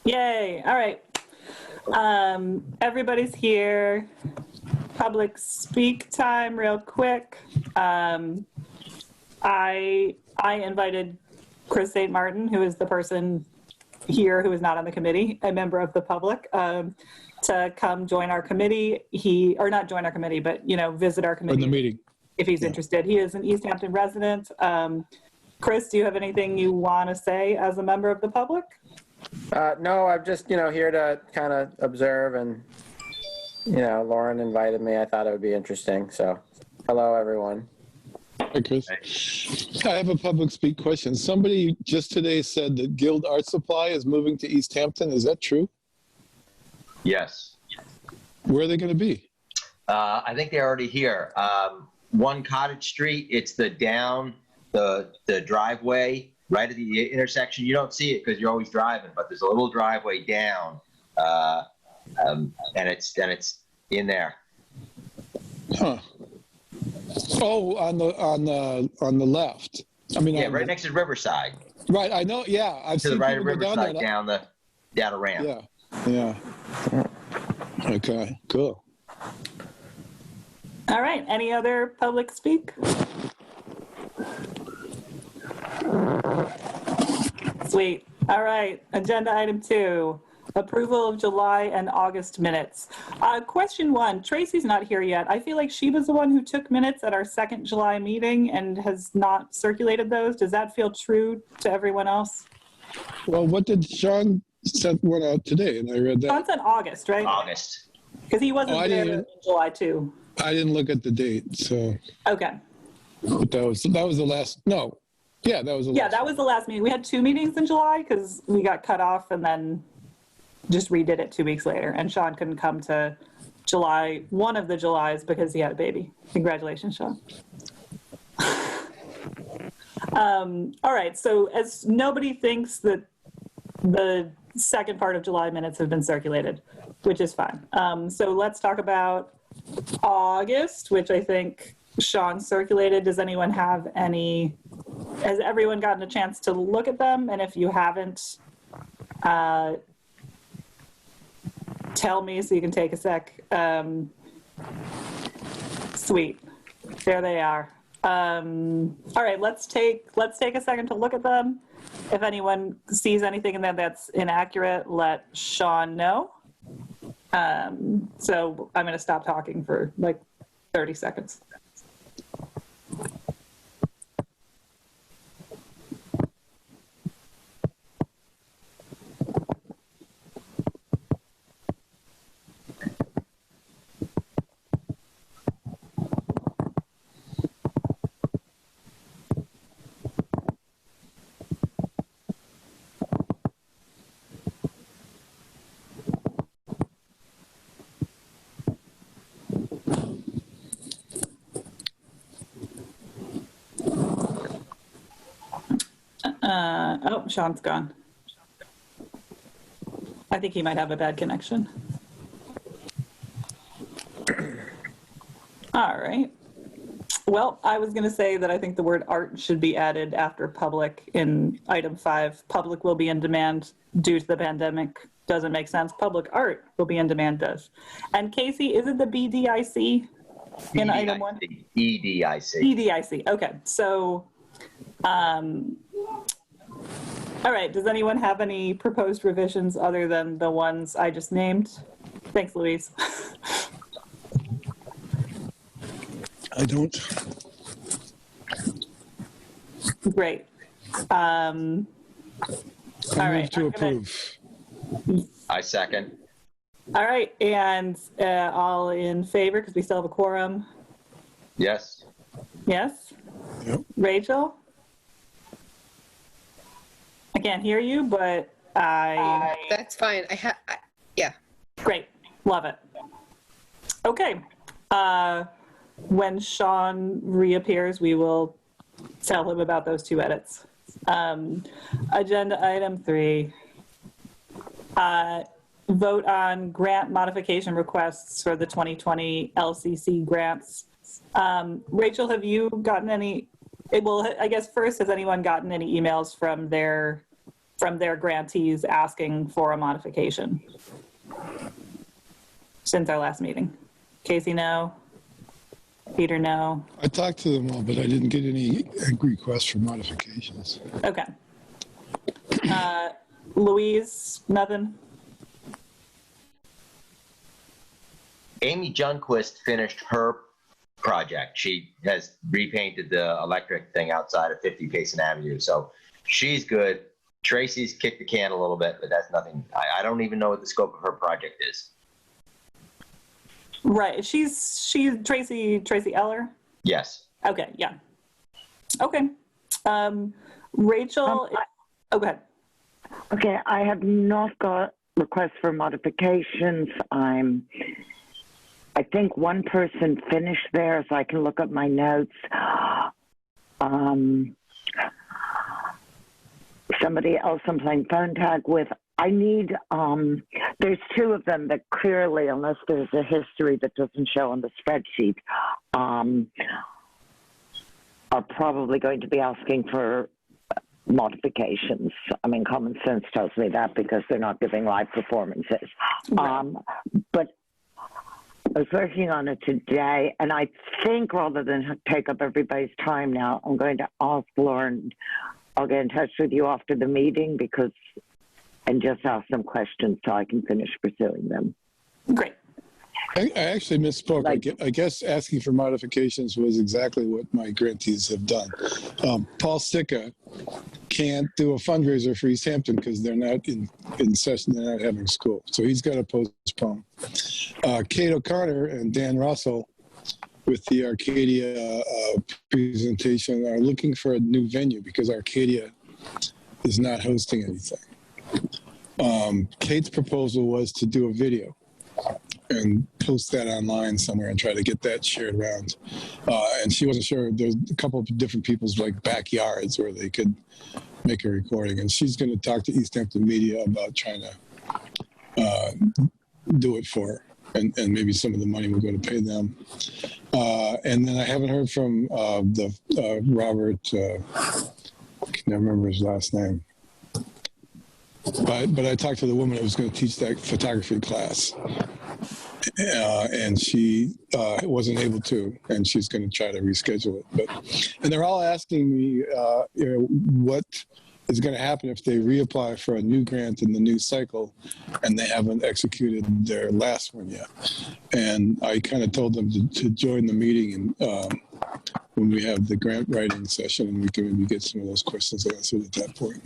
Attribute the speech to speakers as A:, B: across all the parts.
A: Yay. All right. Everybody's here. Public speak time real quick. I invited Chris St. Martin, who is the person here who is not on the committee, a member of the public, to come join our committee. Or not join our committee, but, visit our committee.
B: In the meeting.
A: If he's interested. He is an Easthampton resident. Chris, do you have anything you want to say as a member of the public?
C: No, I'm just, here to kind of observe, and, Lauren invited me. I thought it would be interesting. So, hello, everyone.
B: Hi, Chris. I have a public speak question. Somebody just today said that Guild Art Supply is moving to Easthampton. Is that true?
D: Yes.
B: Where are they going to be?
D: I think they're already here. One Cottage Street, it's the driveway right at the intersection. You don't see it because you're always driving, but there's a little driveway down, and it's in there.
B: Huh. Oh, on the left. I mean,
D: Yeah, right next to Riverside.
B: Right, I know. Yeah, I've
D: To
B: seen
D: the right of
B: people go
D: Riverside,
B: down there.
D: down a ramp.
B: Yeah. Okay, cool.
A: All right. Any other public speak? Sweet. All right. Agenda item 2, approval of July and August minutes. Question 1, Tracy's not here yet. I feel like she was the one who took minutes at our second July meeting and has not circulated those. Does that feel true to everyone else?
B: Well, what did Sean sent one out today, and I read that.
A: Sean said August, right?
D: August.
A: Because he wasn't there in July too.
B: I didn't look at the date, so.
A: Okay.
B: But that was the last. No. Yeah, that was the last.
A: Yeah, that was the last meeting. We had 2 meetings in July because we got cut off and then just redid it 2 weeks later. And Sean couldn't come to July, one of the Julys, because he had a baby. Congratulations, Sean. All right, so as nobody thinks that the second part of July minutes have been circulated, which is fine. So let's talk about August, which I think Sean circulated. Does anyone have any, has everyone gotten a chance to look at them? And if you haven't, tell me so you can take a sec. Sweet, there they are. All right, let's take a second to look at them. If anyone sees anything in there that's inaccurate, let Sean know. So I'm going to stop talking for like 30 seconds. Oh, Sean's gone. I think he might have a bad connection. All right. Well, I was going to say that I think the word art should be added after public in item 5. Public will be in demand due to the pandemic. Doesn't make sense. Public art will be in demand does. And Casey, is it the BDIC in item 1?
D: EDIC.
A: EDIC. Okay. So, all right, does anyone have any proposed revisions other than the ones I just named? Thanks, Louise.
B: I don't.
A: Great. All right.
B: To approve.
D: I second.
A: All right, and all in favor, because we still have a quorum?
D: Yes.
A: Yes?
B: Yep.
A: Rachel? I can't hear you, but
E: That's fine. Yeah.
A: Great, love it. Okay, when Sean reappears, we will tell him about those 2 edits. Agenda item 3, vote on grant modification requests for the 2020 LCC grants. Rachel, have you gotten any, I guess first, has anyone gotten any emails from their from their grantees asking for a modification since our last meeting. Casey, no. Peter, no.
B: I talked to them all, but I didn't get any requests for modifications.
A: Okay. Louise, nothing?
D: Amy Junquist finished her project. She has repainted the electric thing outside of 50 Payson Avenue, so she's good. Tracy's kicked the can a little bit, but that's nothing. I don't even know what the scope of her project is.
A: Right. She's Tracy Eller?
D: Yes.
A: Okay, yeah. Okay. Rachel, oh, go ahead.
F: Okay, I have not got requests for modifications. I think one person finished there, so I can look up my notes. Somebody else I'm playing phone tag with. I need, there's two of them that clearly, unless there's a history that doesn't show on the spreadsheet, are probably going to be asking for modifications. I mean, common sense tells me that because they're not giving live performances.
A: Right.
F: But I was working on it today, and I think rather than take up everybody's time now, I'm going to ask Lauren. I'll get in touch with you after the meeting and just ask some questions so I can finish pursuing them.
A: Great.
B: I actually misspoke. I guess asking for modifications was exactly what my grantees have done. Paul Sicca can't do a fundraiser for Easthampton because they're not in session, they're not having school. So he's got to postpone. Kate O'Connor and Dan Russell with the Arcadia presentation are looking for a new venue because Arcadia is not hosting anything. Kate's proposal was to do a video and post that online somewhere and try to get that shared around. And she wasn't sure. There's a couple of different people's like backyards where they could make a recording. And she's going to talk to Easthampton Media about trying to do it for her. And maybe some of the money will go to pay them. And then I haven't heard from Robert, I can never remember his last name. But I talked to the woman who was going to teach that photography class. And she wasn't able to, and she's going to try to reschedule it. And they're all asking me, what is going to happen if they reapply for a new grant in the new cycle, and they haven't executed their last one yet. And I kind of told them to join the meeting and when we have the grant writing session, and we can maybe get some of those questions answered at that point.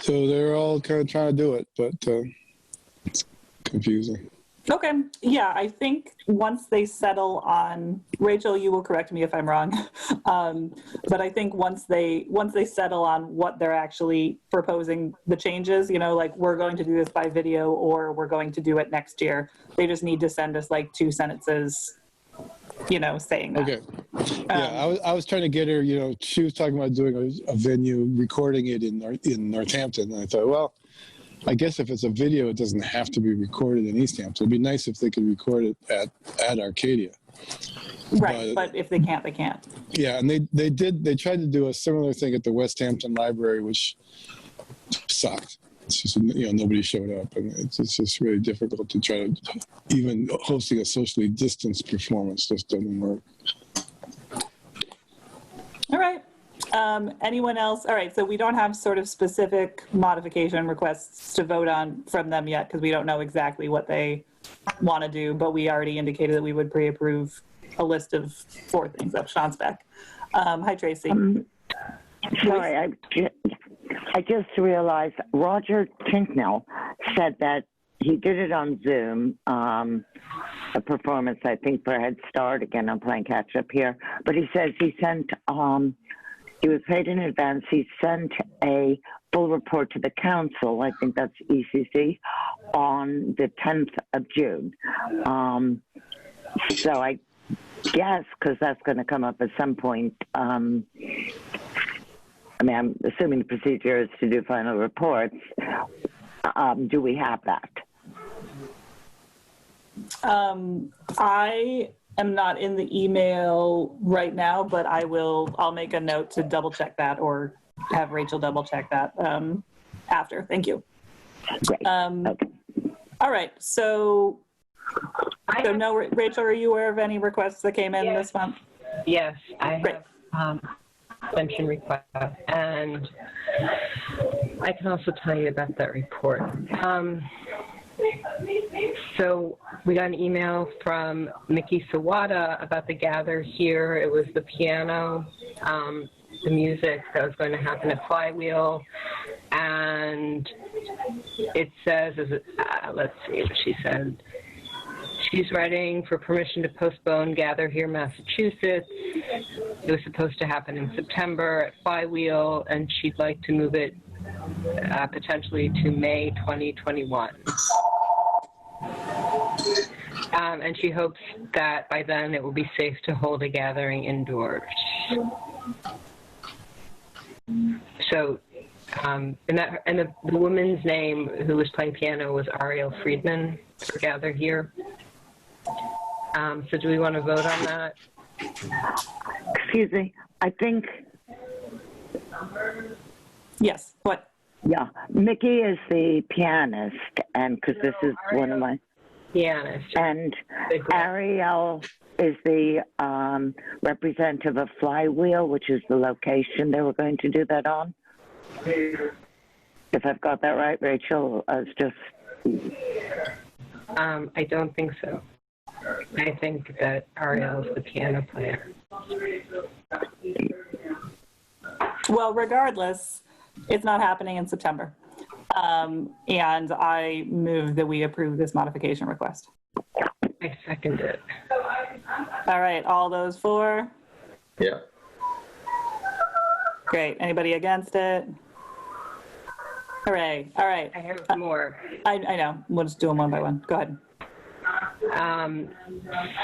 B: So they're all kind of trying to do it, but it's confusing.
A: Okay. Yeah, I think once they settle on, Rachel, you will correct me if I'm wrong, but I think once they settle on what they're actually proposing the changes, like we're going to do this by video or we're going to do it next year, they just need to send us like 2 sentences, saying that.
B: Okay. Yeah, I was trying to get her, she was talking about doing a venue, recording it in Northampton. And I thought, well, I guess if it's a video, it doesn't have to be recorded in Easthampton. It'd be nice if they could record it at Arcadia.
A: Right, but if they can't, they can't.
B: Yeah, and they tried to do a similar thing at the West Hampton Library, which sucked. It's just, nobody showed up, and it's just really difficult to try to, even hosting a socially distanced performance just doesn't work.
A: All right. Anyone else? All right, so we don't have sort of specific modification requests to vote on from them yet because we don't know exactly what they want to do, but we already indicated that we would pre-approve a list of 4 things up Sean's back. Hi, Tracy.
F: Sorry, I just realized Roger Tinknell said that he did it on Zoom, a performance, I think, for Head Start. Again, I'm playing catch up here. But he says he sent, he was paid in advance. He sent a full report to the council, I think that's ECC, on the 10th of June. So I guess, because that's going to come up at some point, I'm assuming the procedure is to do final reports. Do we have that?
A: I am not in the email right now, but I'll make a note to double check that or have Rachel double check that after. Thank you.
F: Great. Okay.
A: All right, so no, Rachel, are you aware of any requests that came in this month?
G: Yes, I
A: Great.
G: have extension request, and I can also tell you about that report. So we got an email from Mickey Sawada about the Gather Here. It was the piano, the music that was going to happen at Flywheel, and it says, let's see what she said. She's writing for permission to postpone Gather Here, Massachusetts. It was supposed to happen in September at Flywheel, and she'd like to move it potentially to May 2021. And she hopes that by then it will be safe to hold a gathering indoors. So, and the woman's name who was playing piano was Ariel Friedman for Gather Here. So do we want to vote on that?
F: Excuse me. I think.
A: Yes, what?
F: Yeah, Mickey is the pianist, and because this is one of my
G: Pianist.
F: And Ariel is the representative of Flywheel, which is the location they were going to do that on. If I've got that right, Rachel, it's just.
G: I don't think so. I think that Ariel is the piano player.
A: Well, regardless, it's not happening in September. And I move that we approve this modification request.
G: I second it.
A: All right, all those for?
D: Yeah.
A: Great. Anybody against it? Hooray. All right.
G: I have more.
A: I know. We'll just do them one by one. Go ahead.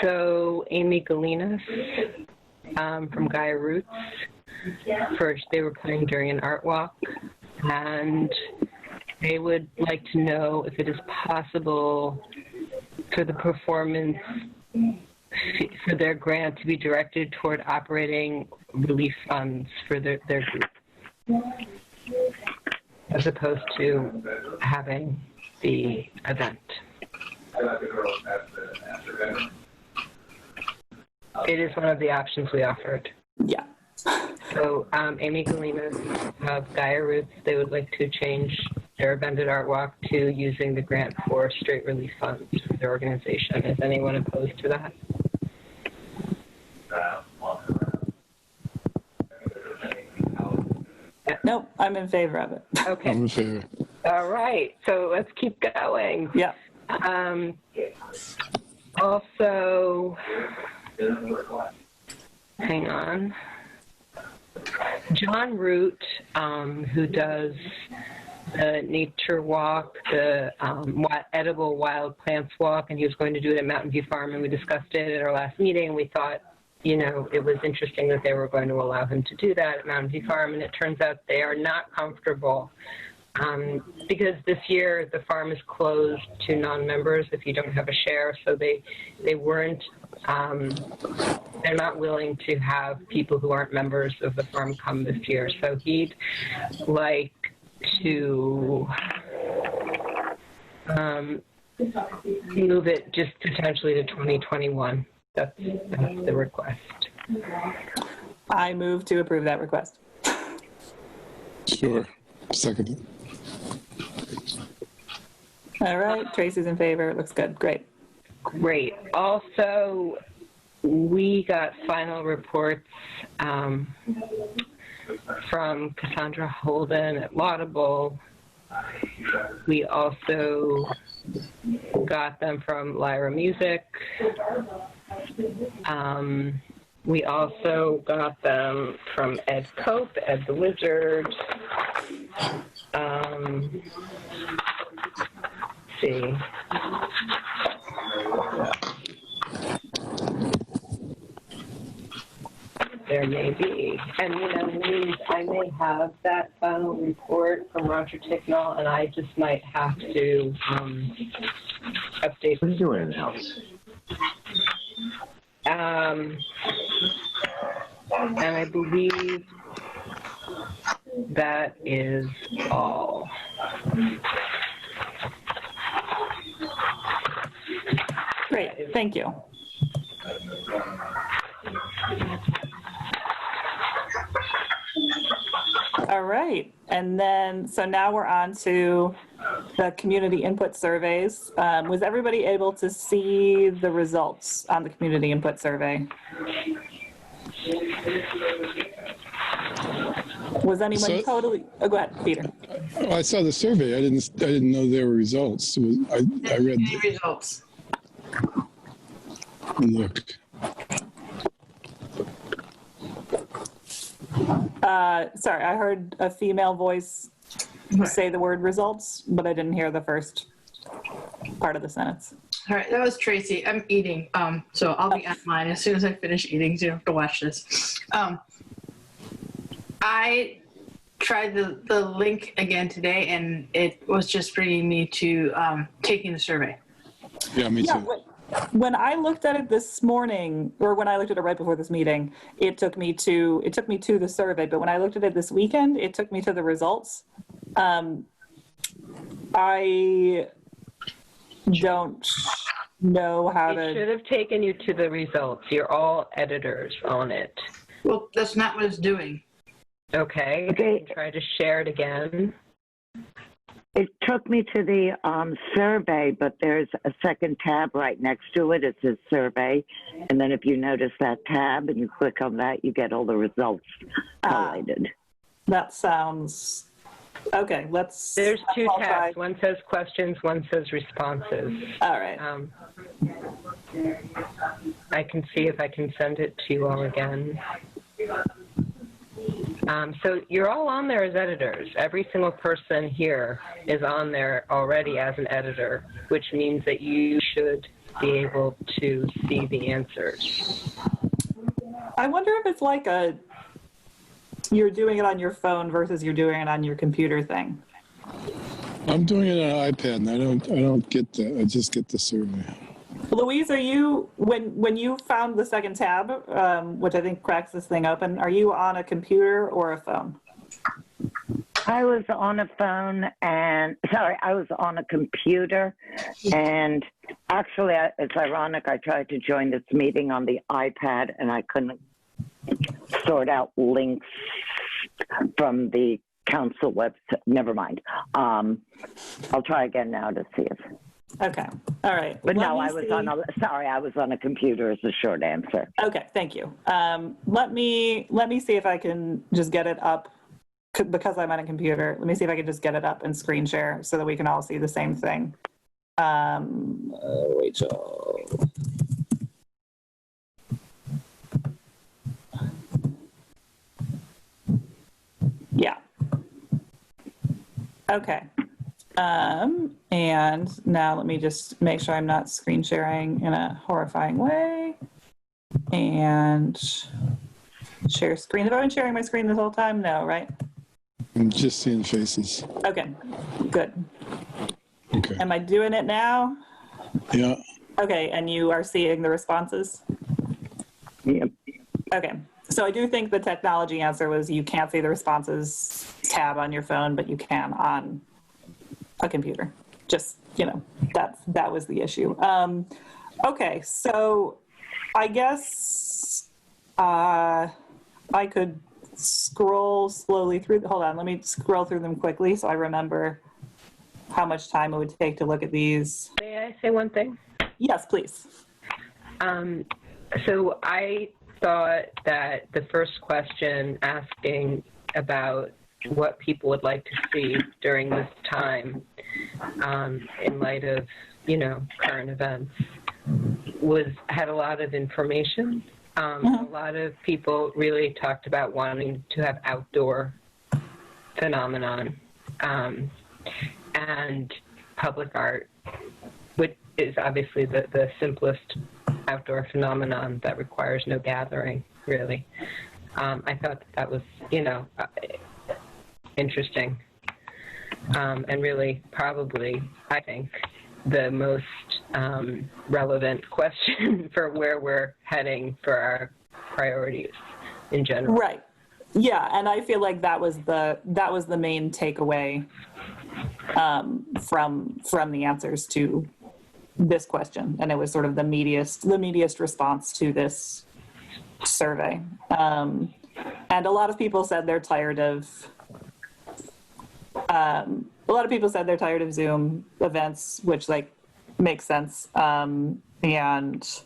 G: So Amy Galinas from Gaia Roots. First, they were playing during an art walk, and they would like to know if it is possible for the performance, for their grant to be directed toward operating relief funds for their group, as opposed to having the event. It is one of the options we offered.
A: Yeah.
G: So Amy Galinas of Gaia Roots, they would like to change their event at Art Walk to using the grant for straight relief funds for their organization. Is anyone opposed to that?
A: Nope, I'm in favor of it.
G: Okay.
B: I'm in favor.
G: All right. So let's keep going.
A: Yeah.
G: Also, hang on. John Root, who does the nature walk, the edible wild plants walk, and he was going to do it at Mountain View Farm, and we discussed it at our last meeting. We thought, you know, it was interesting that they were going to allow him to do that at Mountain View Farm, and it turns out they are not comfortable because this year the farm is closed to non-members if you don't have a share, so they weren't, they're not willing to have people who aren't members of the farm come this year. So he'd like to move it just potentially to 2021. That's the request.
A: I move to approve that request.
B: Sure. Second it.
A: All right, Tracy's in favor. It looks good. Great.
G: Great. Also, we got final reports from Cassandra Holden at Laudable. We also got them from Lyra Music. We also got them from Ed Cope, Ed the Wizard. Let's see. There may be. And, you know, I may have that final report from Roger Ticknall, and I just might have to update.
D: What are you doing in the house?
G: And I believe that is all.
A: Great, thank you. All right, and then, so now we're on to the community input surveys. Was everybody able to see the results on the community input survey? Was anyone totally, oh, go ahead, Peter.
B: Oh, I saw the survey. I didn't know there were results. I read
H: Any results?
B: Look.
A: Sorry, I heard a female voice say the word results, but I didn't hear the first part of the sentence.
H: All right, that was Tracy. I'm eating, so I'll be at mine as soon as I finish eating, so you don't have to watch this. I tried the link again today, and it was just bringing me to taking the survey.
B: Yeah, me too.
A: When I looked at it this morning, or when I looked at it right before this meeting, it took me to the survey. But when I looked at it this weekend, it took me to the results. I don't know how to.
G: It should have taken you to the results. You're all editors on it.
H: Well, that's not what it's doing.
G: Okay.
F: Okay.
G: Try to share it again.
F: It took me to the survey, but there's a second tab right next to it. It says survey. And then if you notice that tab and you click on that, you get all the results highlighted.
A: That sounds okay.
G: There's two tabs. One says questions, one says responses.
A: All right.
G: I can see if I can send it to you all again. So you're all on there as editors. Every single person here is on there already as an editor, which means that you should be able to see the answers.
A: I wonder if it's like you're doing it on your phone versus you're doing it on your computer thing.
B: I'm doing it on an iPad, and I don't get I just get the survey.
A: Louise, are you, when you found the second tab, which I think cracks this thing open, are you on a computer or a phone?
F: I was on a phone I was on a computer, and actually, it's ironic, I tried to join this meeting on the iPad, and I couldn't sort out links from the council website. Never mind. I'll try again now to see if.
A: Okay. All right.
F: But no, I was on a computer is the short answer.
A: Okay. Thank you. Let me see if I can just get it up because I'm on a computer. Let me see if I can just get it up and screen share so that we can all see the same thing. Rachel. Yeah. Okay. And now let me just make sure I'm not screen sharing in a horrifying way. And share screen. Have I been sharing my screen this whole time? No, right?
B: I'm just seeing faces.
A: Okay, good.
B: Okay.
A: Am I doing it now?
B: Yeah.
A: Okay, and you are seeing the responses?
F: Yep.
A: Okay, so I do think the technology answer was you can't see the responses tab on your phone, but you can on a computer. Just, that was the issue. Okay, so I guess I could scroll slowly through. Hold on, let me scroll through them quickly so I remember how much time it would take to look at these.
G: May I say one thing?
A: Yes, please.
G: So I thought that the first question asking about what people would like to see during this time in light of, current events had a lot of information. A lot of people really talked about wanting to have outdoor phenomenon and public art, which is obviously the simplest outdoor phenomenon that requires no gathering, really. I thought that was, interesting and really probably, I think, the most relevant question for where we're heading for our priorities in general.
A: Right. Yeah, and I feel like that was the main takeaway from the answers to this question, and it was sort of the meatiest response to this survey. And a lot of people said they're tired of Zoom events, which like makes sense, and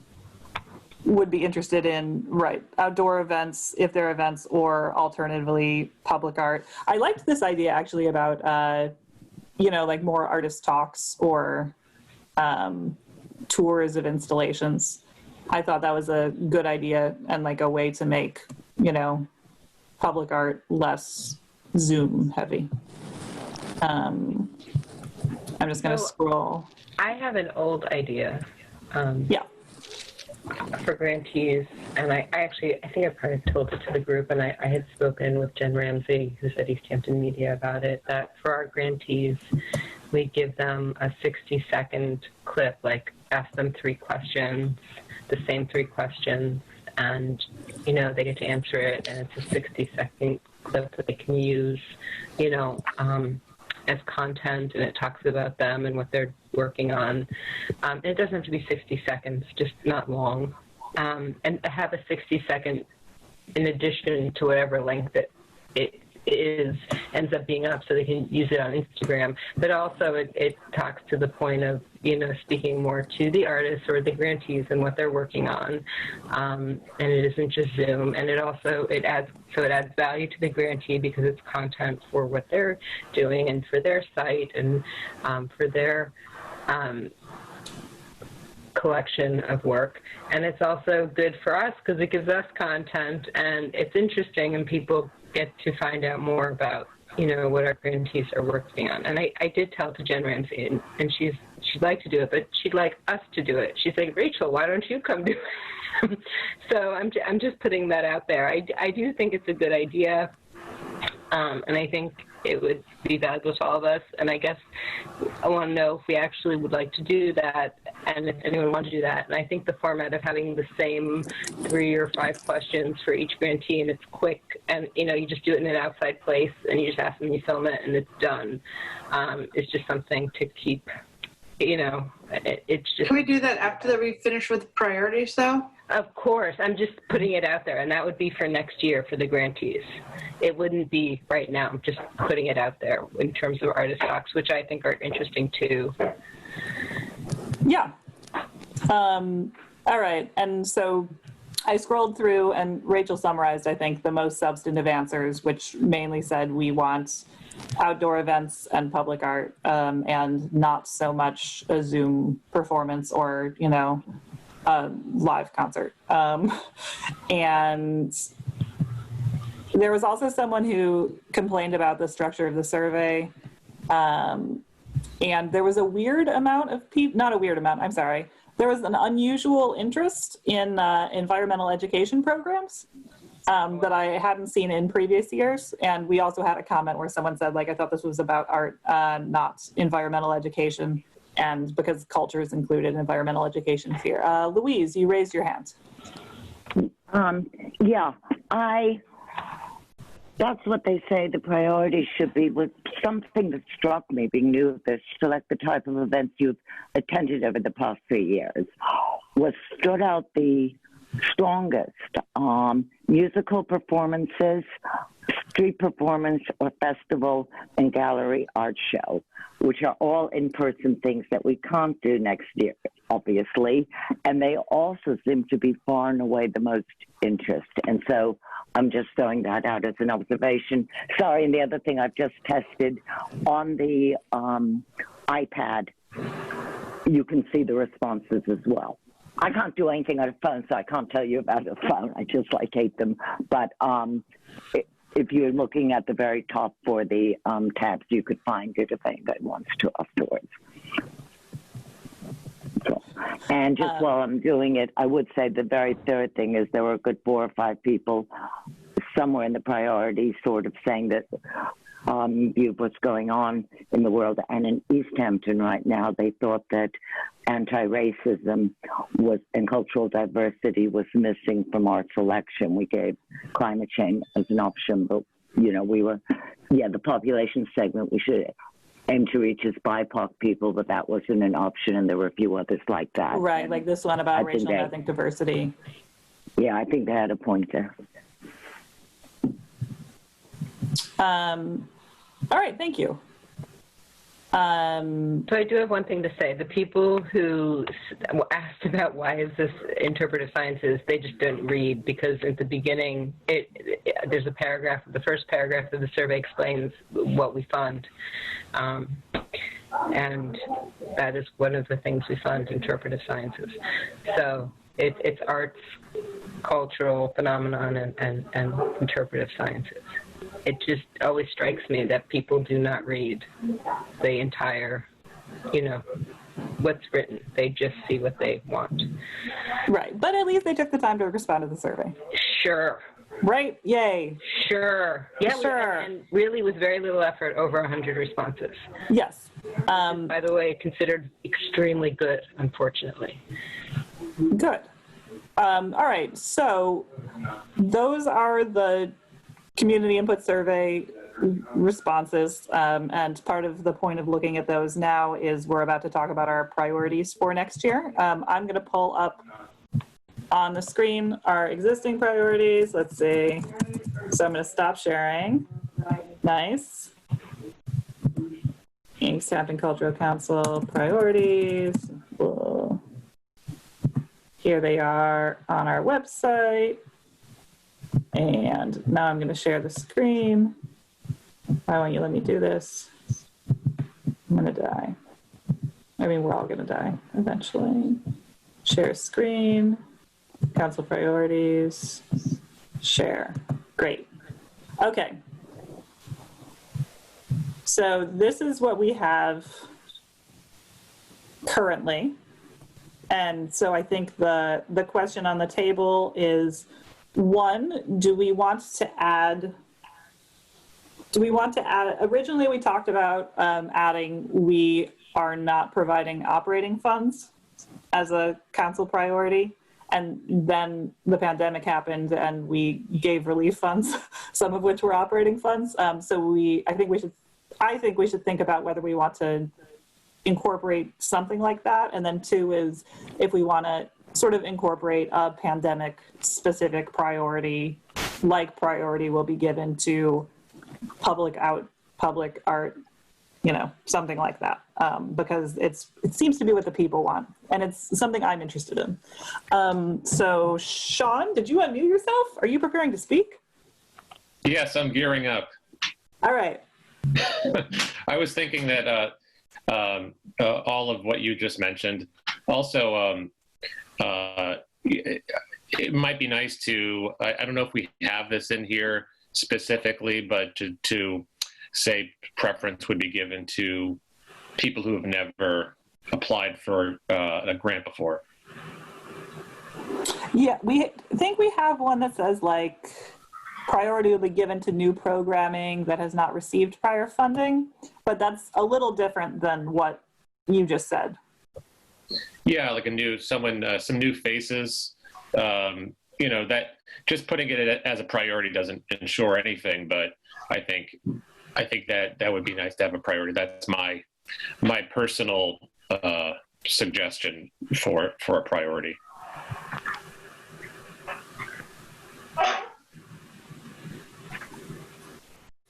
A: would be interested in outdoor events if they're events, or alternatively public art. I liked this idea actually about like more artist talks or tours of installations. I thought that was a good idea and like a way to make public art less Zoom heavy. I'm just going to scroll.
G: I have an old idea.
A: Yeah.
G: For grantees, and I think I probably told it to the group, and I had spoken with Jen Ramsey, who's at Easthampton Media, about it, that for our grantees, we give them a 60-second clip, like ask them 3 questions, the same 3 questions, and, they get to answer it, and it's a 60-second clip that they can use, as content, and it talks about them and what they're working on. And it doesn't have to be 60 seconds, just not long. And have a 60-second in addition to whatever length it ends up being up, so they can use it on Instagram. But also it talks to the point of, speaking more to the artists or the grantees and what they're working on. And it isn't just Zoom. And it adds value to the grantee because it's content for what they're doing and for their site and for their collection of work. And it's also good for us because it gives us content and it's interesting and people get to find out more about, what our grantees are working on. And I did tell to Jen Ramsey, and she'd like to do it, but she'd like us to do it. She's like, Rachel, why don't you come do it? So I'm just putting that out there. I do think it's a good idea, and I think it would be valuable to all of us. And I guess I want to know if we actually would like to do that, and if anyone wants to do that. And I think the format of having the same 3 or 5 questions for each grantee, and it's quick, and you just do it in an outside place, and you just ask them, you film it, and it's done. It's just something to keep. It's just.
H: Can we do that after we finish with priorities, though?
G: Of course. I'm just putting it out there, and that would be for next year for the grantees. It wouldn't be right now. I'm just putting it out there in terms of artist talks, which I think are interesting too.
A: Yeah. All right. And so I scrolled through, and Rachel summarized, I think, the most substantive answers, which mainly said we want outdoor events and public art, and not so much a Zoom performance or, a live concert. And there was also someone who complained about the structure of the survey. And there was a weird amount of people, not a weird amount, I'm sorry. There was an unusual interest in environmental education programs that I hadn't seen in previous years. And we also had a comment where someone said, I thought this was about art, not environmental education. And because culture is included, environmental education is here. Louise, you raised your hand.
F: Yeah, that's what they say the priority should be. Was something that struck me being new at this, select the type of events you've attended over the past 3 years, was stood out the strongest. Musical performances, street performance, or festival and gallery art show, which are all in-person things that we can't do next year, obviously. And they also seem to be far and away the most interest. And so I'm just throwing that out as an observation. Sorry, and the other thing I've just tested on the iPad, you can see the responses as well. I can't do anything on a phone, so I can't tell you about a phone. I just hate them. But if you're looking at the very top for the tabs, you could find it if anybody wants to afterwards. So, and just while I'm doing it, I would say the very third thing is there were a good 4 or 5 people somewhere in the priorities, sort of saying that view of what's going on in the world. And in Easthampton right now, they thought that anti-racism was and cultural diversity was missing from our selection. We gave climate change as an option, but the population segment we should aim to reach is BIPOC people, but that wasn't an option, and there were a few others like that.
A: Right,
F: and
A: like this one about racial and ethnic diversity.
F: Yeah, I think they had a point there.
A: All right, thank you.
G: So I do have one thing to say. The people who asked about why is this interpretive sciences, they just didn't read, because at the beginning, there's a paragraph, the first paragraph of the survey explains what we fund. And that is one of the things we fund, interpretive sciences. So it's arts, cultural phenomenon, and interpretive sciences. It just always strikes me that people do not read the entire, what's written. They just see what they want.
A: Right, but at least they took the time to respond to the survey.
G: Sure.
A: Right? Yay.
G: Sure. Yeah,
A: sure.
G: And really with very little effort, over 100 responses.
A: Yes.
G: By the way, considered extremely good, unfortunately.
A: Good. All right, so those are the community input survey responses, and part of the point of looking at those now is we're about to talk about our priorities for next year. I'm going to pull up on the screen our existing priorities. Let's see. So I'm going to stop sharing. Nice. Easthampton Cultural Council priorities. Whoa. Here they are on our website. And now I'm going to share the screen. Why won't you let me do this? I'm going to die. I mean, we're all going to die eventually. Share screen, council priorities, share. Great. Okay. So this is what we have currently. And so I think the question on the table is, one, do we want to add, originally we talked about adding, we are not providing operating funds as a council priority. And then the pandemic happened and we gave relief funds, some of which were operating funds. So I think we should think about whether we want to incorporate something like that. And then two is if we want to sort of incorporate a pandemic specific priority, like priority will be given to public art, something like that. Because it seems to be what the people want. And it's something I'm interested in. So Sean, did you unmute yourself? Are you preparing to speak?
I: Yes, I'm gearing up.
A: All right.
I: I was thinking that all of what you just mentioned. Also, it might be nice to, I don't know if we have this in here specifically, but to say preference would be given to people who have never applied for a grant before.
A: Yeah, we think we have one that says like priority will be given to new programming that has not received prior funding, but that's a little different than what you just said.
I: Yeah, like some new faces, that just putting it as a priority doesn't ensure anything, but I think that would be nice to have a priority. That's my personal suggestion for a priority.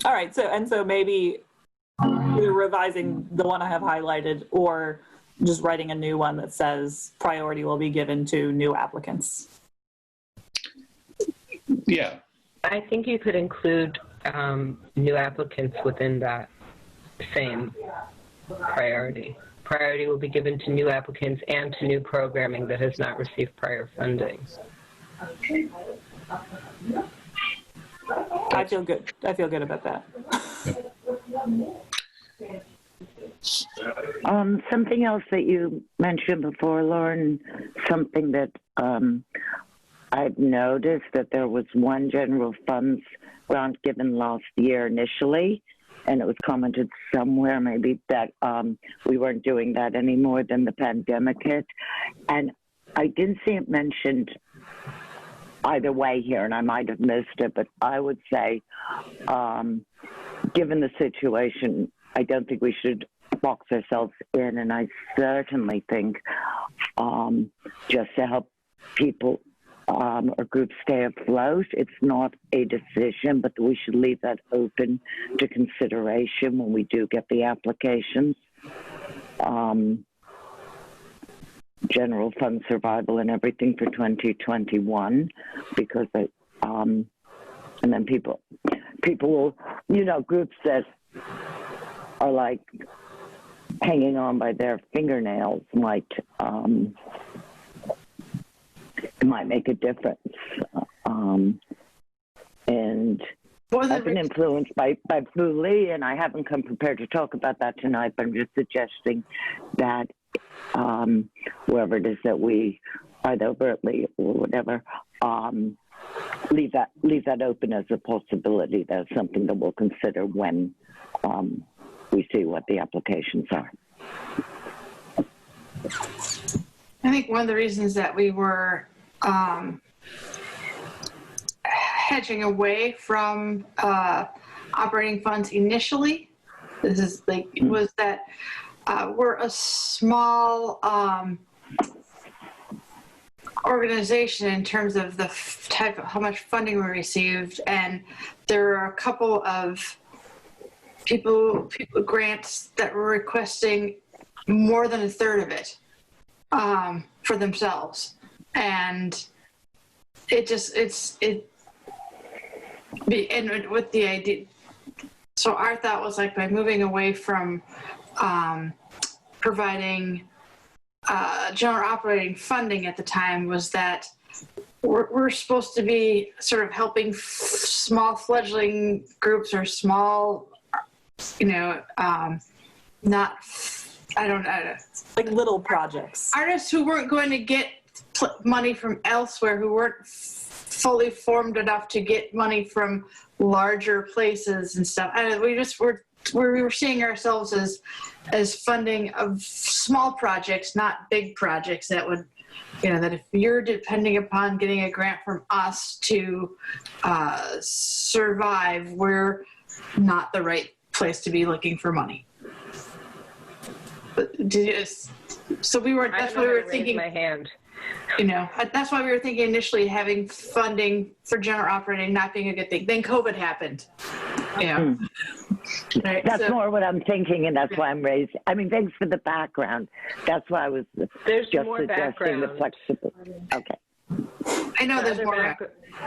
A: All right, so maybe either revising the one I have highlighted or just writing a new one that says priority will be given to new applicants.
I: Yeah.
G: I think you could include new applicants within that same priority. Priority will be given to new applicants and to new programming that has not received prior funding.
A: I feel good. I feel good about that.
F: Something else that you mentioned before, Lauren, something that I've noticed that there was one general funds grant given last year initially, and it was commented somewhere maybe that we weren't doing that anymore than the pandemic hit. And I didn't see it mentioned either way here, and I might have missed it, but I would say, given the situation, I don't think we should box ourselves in, and I certainly think just to help people or groups stay afloat, it's not a decision, but we should leave that open to consideration when we do get the applications. General fund survival and everything for 2021, because it, and then people will, you know, groups that are like hanging on by their fingernails might it might make a difference. And I've been influenced by Lee, and I haven't come prepared to talk about that tonight, but I'm just suggesting that whoever it is that we either overtly or whatever, leave that open as a possibility. That's something that we'll consider when we see what the applications are.
H: I think one of the reasons that we were hedging away from operating funds initially, was that we're a small organization in terms of the type of how much funding we received, and there are a couple of people grants that were requesting more than a third of it for themselves, and and with the idea, so our thought was like by moving away from providing general operating funding at the time, was that we're supposed to be sort of helping small fledgling groups or small, you know, not, I don't know,
A: like little projects.
H: Artists who weren't going to get money from elsewhere, who weren't fully formed enough to get money from larger places and stuff. And we were seeing ourselves as funding of small projects, not big projects that would, you know, that if you're depending upon getting a grant from us to survive, we're not the right place to be looking for money. But so we were, that's why we were thinking,
G: my hand.
H: You know, that's why we were thinking initially having funding for general operating not being a good thing. Then COVID happened. Yeah. Right,
F: that's more what I'm thinking, and that's why I'm raised. I mean, thanks for the background. That's why I was just suggesting the flexibility. Okay.
H: I know there's more.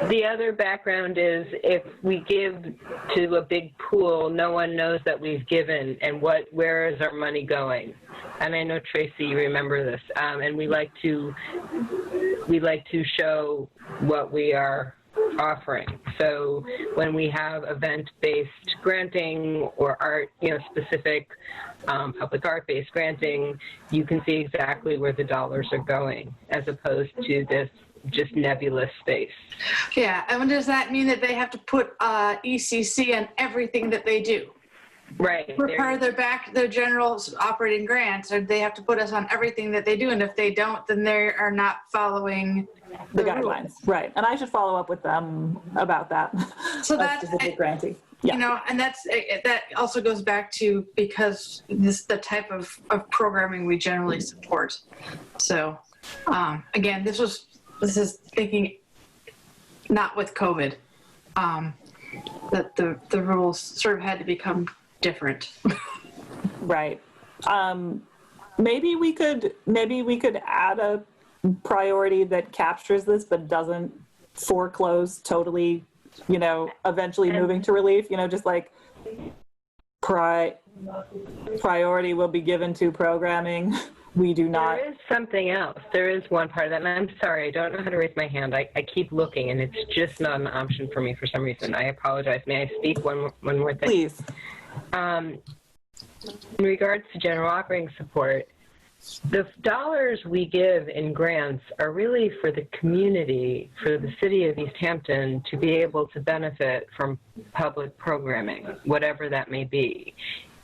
G: The other background is if we give to a big pool, no one knows that we've given, and where is our money going? And I know, Tracy, you remember this, and we like to show what we are offering. So when we have event-based granting or art, you know, specific public art-based granting, you can see exactly where the dollars are going, as opposed to this just nebulous space.
H: Yeah, and does that mean that they have to put ECC on everything that they do?
G: Right.
H: For part of their general operating grants, or they have to put us on everything that they do, and if they don't, then they are not following
A: the guidelines. Right, and I should follow up with them about that.
H: So that's
A: specific granting. Yeah.
H: You know, and that also goes back to, because this is the type of programming we generally support. So again, this is thinking not with COVID, that the rules sort of had to become different.
A: Right. Maybe we could add a priority that captures this but doesn't foreclose totally, you know, eventually moving to relief, you know, just like priority will be given to programming. We do not.
G: There is something else. There is one part of that, and I'm sorry, I don't know how to raise my hand. I keep looking, and it's just not an option for me for some reason. I apologize. May I speak one more thing?
A: Please.
G: In regards to general operating support, The dollars we give in grants are really for the community, for the city of Easthampton to be able to benefit from public programming, whatever that may be.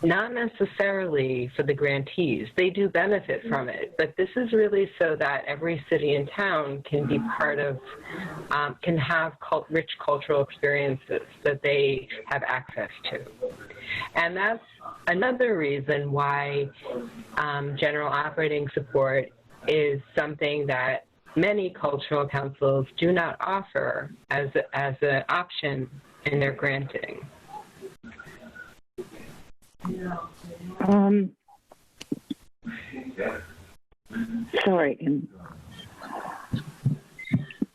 G: Not necessarily for the grantees. They do benefit from it, but this is really so that every city and town can be part of, can have rich cultural experiences that they have access to. And that's another reason why general operating support is something that many cultural councils do not offer as an option in their granting.
F: Sorry.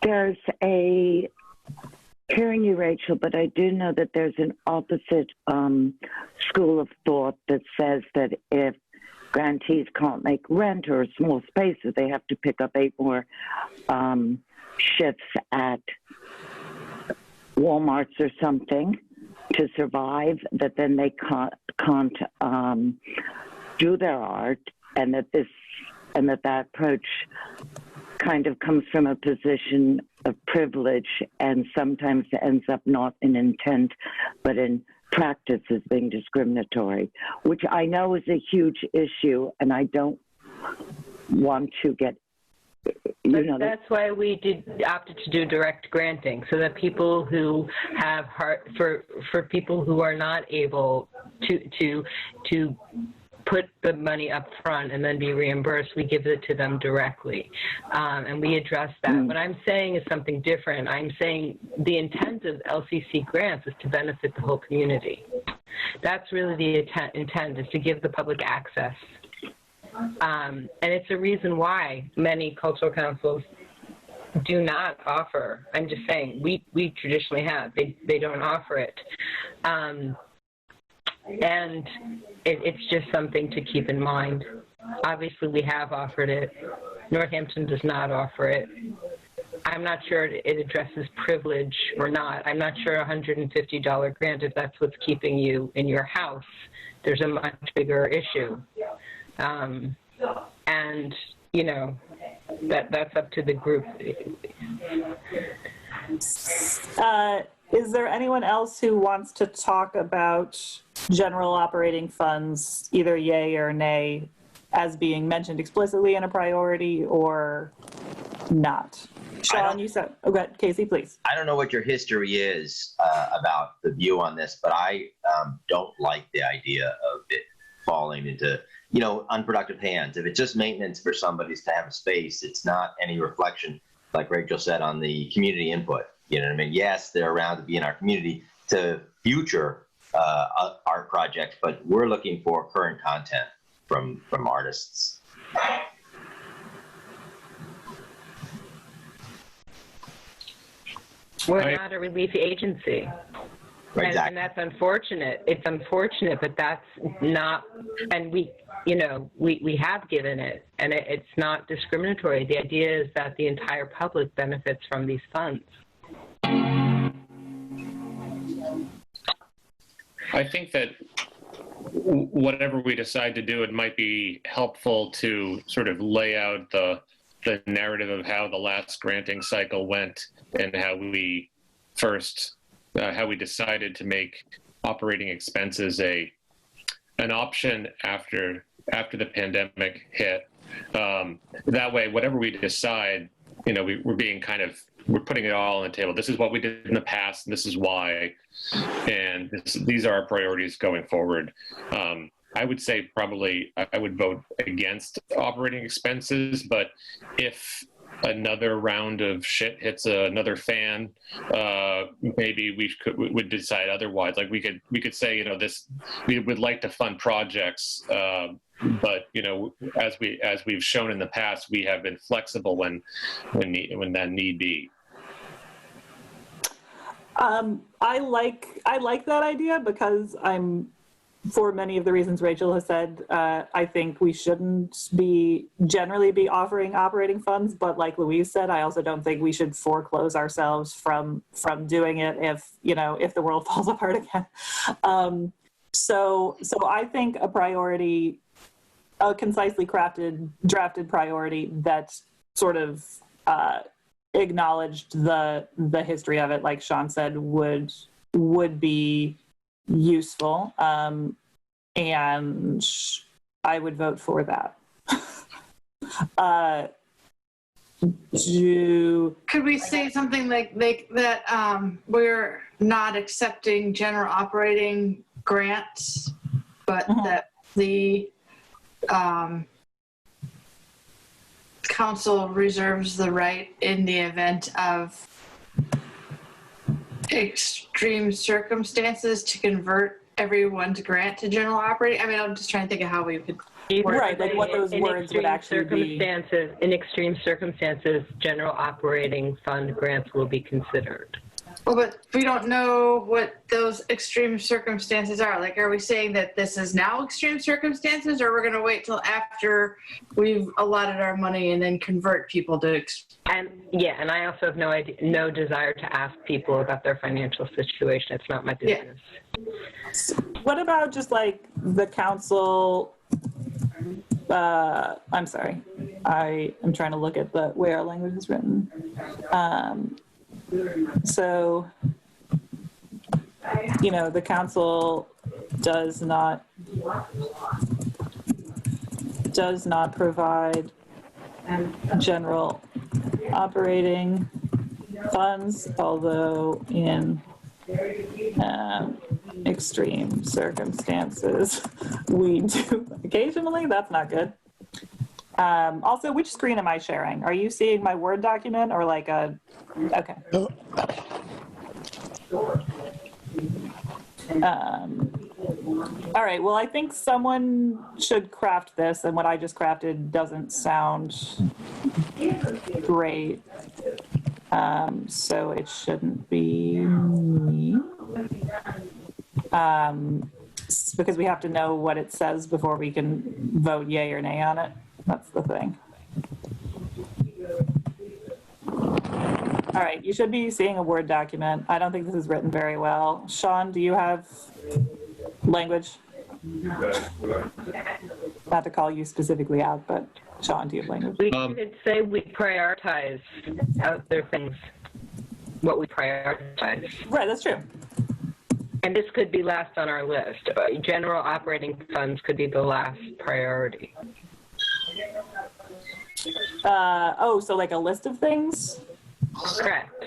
F: There's a, hearing you, Rachel, but I do know that there's an opposite school of thought that says that if grantees can't make rent or small spaces, they have to pick up 8 more shifts at Walmarts or something to survive, that then they can't do their art, and that approach kind of comes from a position of privilege and sometimes ends up not in intent but in practice as being discriminatory, which I know is a huge issue, and I don't want to get that's
G: why we opted to do direct granting, so that people who have for people who are not able to put the money up front and then be reimbursed, we give it to them directly, and we address that. What I'm saying is something different. I'm saying the intent of LCC grants is to benefit the whole community. That's really the intent, is to give the public access. And it's a reason why many cultural councils do not offer. I'm just saying, we traditionally have. They don't offer it. And it's just something to keep in mind. Obviously, we have offered it. Northampton does not offer it. I'm not sure it addresses privilege or not. I'm not sure a $150 grant, if that's what's keeping you in your house. There's a much bigger issue. And, you know, that's up to the group.
A: Is there anyone else who wants to talk about general operating funds, either yay or nay, as being mentioned explicitly in a priority or not? Sean, you said, okay, Casey, please.
D: I don't know what your history is about the view on this, but I don't like the idea of it falling into, you know, unproductive hands. If it's just maintenance for somebody's to have a space, it's not any reflection, like Rachel said, on the community input. You know what I mean? Yes, they're around to be in our community to future art projects, but we're looking for current content from artists.
G: We're not a relief agency.
D: Exactly.
G: And that's unfortunate. It's unfortunate, but that's not, and we, you know, we have given it, and it's not discriminatory. The idea is that the entire public benefits from these funds.
I: I think that whatever we decide to do, it might be helpful to sort of lay out the narrative of how the last granting cycle went and how we first how we decided to make operating expenses an option after the pandemic hit. That way, whatever we decide, you know, we're putting it all on the table. This is what we did in the past, and this is why, and these are our priorities going forward. I would say probably I would vote against operating expenses, but if another round of shit hits another fan, maybe we would decide otherwise. Like we could say, you know, we would like to fund projects, but you know, as we've shown in the past, we have been flexible when that need be.
A: I like that idea because for many of the reasons Rachel has said, I think we shouldn't generally be offering operating funds, but like Louise said, I also don't think we should foreclose ourselves from doing it if the world falls apart again. So I think a priority a concisely drafted priority that sort of acknowledged the history of it, like Sean said, would be useful. And I would vote for that.
H: Could we say something like that we're not accepting general operating grants, but that the council reserves the right in the event of extreme circumstances to convert everyone's grant to general operating? I mean, I'm just trying to think of how we could.
A: Right, like what those words would actually be.
G: In extreme circumstances, general operating fund grants will be considered.
H: Well, but we don't know what those extreme circumstances are. Like, are we saying that this is now extreme circumstances, or we're going to wait till after we've allotted our money and then convert people to?
G: And I also have no desire to ask people about their financial situation. It's not my business.
A: Yeah. What about just like the council? I'm sorry. I am trying to look at the way our language is written. So, the council does not provide general operating funds, although in extreme circumstances we do occasionally. That's not good. Also, which screen am I sharing? Are you seeing my Word document or like a, okay. All right, well, I think someone should craft this, and what I just crafted doesn't sound great. So it shouldn't be me. Because we have to know what it says before we can vote yay or nay on it. That's the thing. All right, you should be seeing a Word document. I don't think this is written very well. Sean, do you have language? Not to call you specifically out, but Sean, do you have language?
G: We could say we prioritize other things, what we prioritize.
A: Right, that's true.
G: And this could be last on our list. General operating funds could be the last priority.
A: So like a list of things?
G: Correct.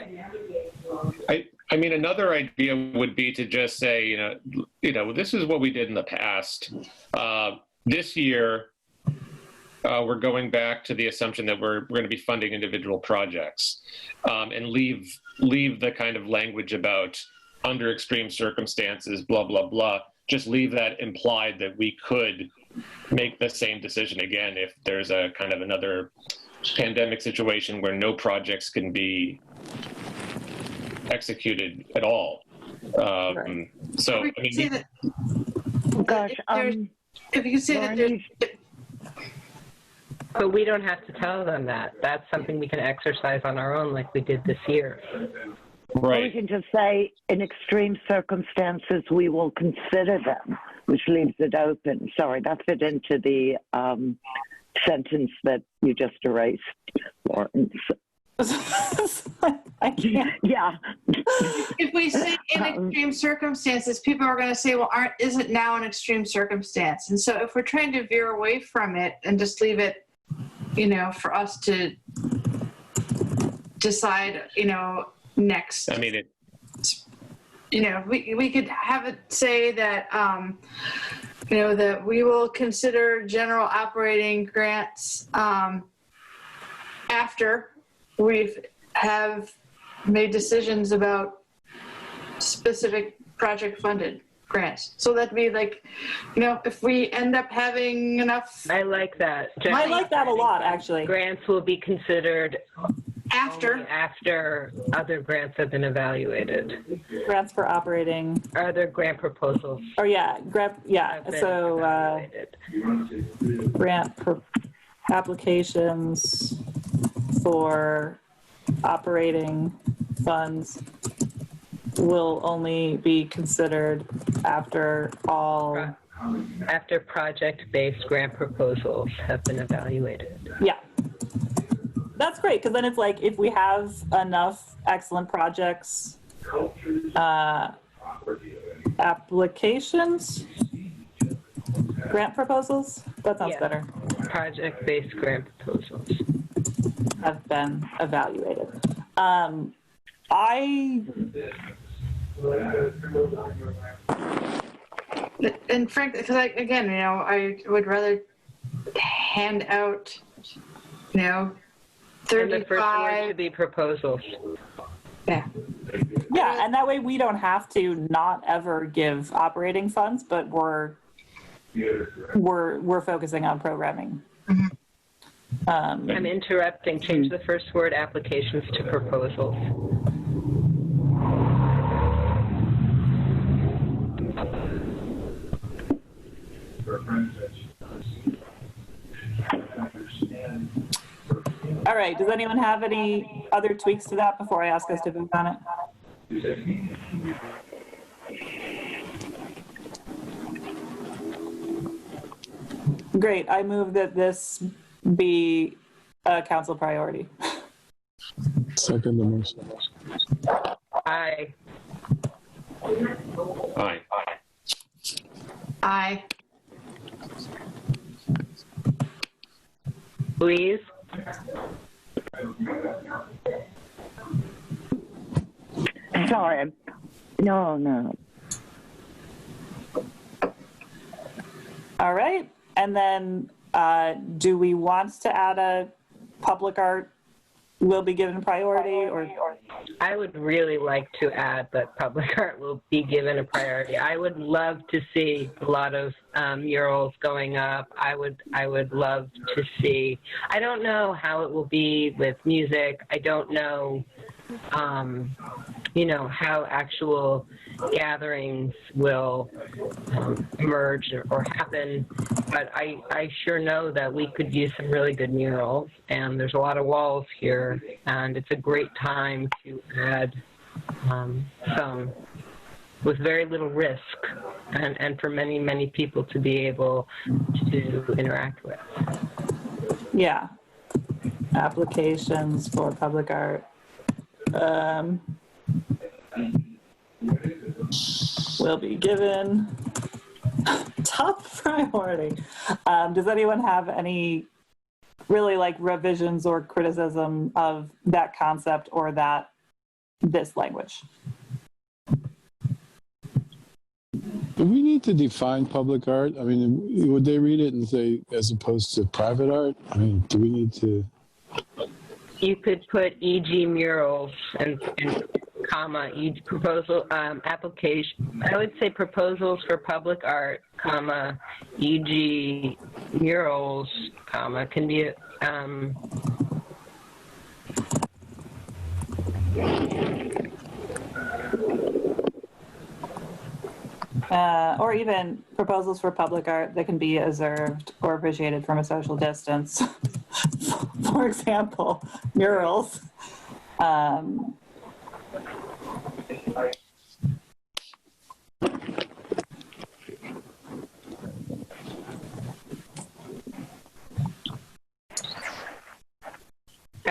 I: I mean, another idea would be to just say, this is what we did in the past. This year, we're going back to the assumption that we're going to be funding individual projects, and leave the kind of language about under extreme circumstances, blah, blah, blah. Just leave that implied that we could make the same decision again if there's a kind of another pandemic situation where no projects can be executed at all.
A: Right.
I: So, I mean,
F: Gosh,
H: if you could say that there's.
G: But we don't have to tell them that. That's something we can exercise on our own like we did this year.
F: Right. We can just say, in extreme circumstances, we will consider them, which leaves it open. Sorry, that fit into the sentence that you just erased, Lawrence.
A: I can't.
F: Yeah.
H: If we say in extreme circumstances, people are going to say, well, isn't now an extreme circumstance? And so if we're trying to veer away from it and just leave it, for us to decide, next.
I: I mean,
H: we could have it say that, that we will consider general operating grants after we have made decisions about specific project funded grants. So that'd be like, if we end up having enough.
G: I like that.
A: I like that a lot, actually.
G: Grants will be considered
H: after
G: other grants have been evaluated.
A: Grants for operating.
G: Other grant proposals.
A: Oh yeah, so grant applications for operating funds will only be considered after all
G: After project-based grant proposals have been evaluated.
A: Yeah. That's great, because then it's like, if we have enough excellent projects, applications, grant proposals, that sounds
G: Yeah.
A: better,
G: Project-based grant proposals.
A: have been evaluated.
H: And frankly, because again, I would rather hand out,
G: And the first word
H: 35.
G: should be proposals.
H: Yeah.
A: Yeah, and that way we don't have to not ever give operating funds, but we're focusing on programming.
G: I'm interrupting. Change the first word applications to proposals.
A: All right, does anyone have any other tweaks to that before I ask us to vote on it? Great, I move that this be a council priority.
B: Second the motion.
G: Aye.
I: Aye.
H: Aye.
G: Please.
F: Sorry. No.
A: All right, and then do we want to add a public art will be given priority, or?
G: I would really like to add that public art will be given a priority. I would love to see a lot of murals going up. I would love to see. I don't know how it will be with music. I don't know, how actual gatherings will emerge or happen. But I sure know that we could use some really good murals, and there's a lot of walls here, and it's a great time to add some with very little risk, and for many, many people to be able to interact with.
A: Yeah, applications for public art. Will be given top priority. Does anyone have any really revisions or criticism of that concept or this language?
B: Do we need to define public art? I mean, would they read it and say, as opposed to private art? I mean, do we need to?
G: You could put e.g. murals and comma, proposal, application. I would say proposals for public art, comma, e.g. murals, comma, can be,
A: or even proposals for public art that can be observed or appreciated from a social distance. For example, murals.
G: I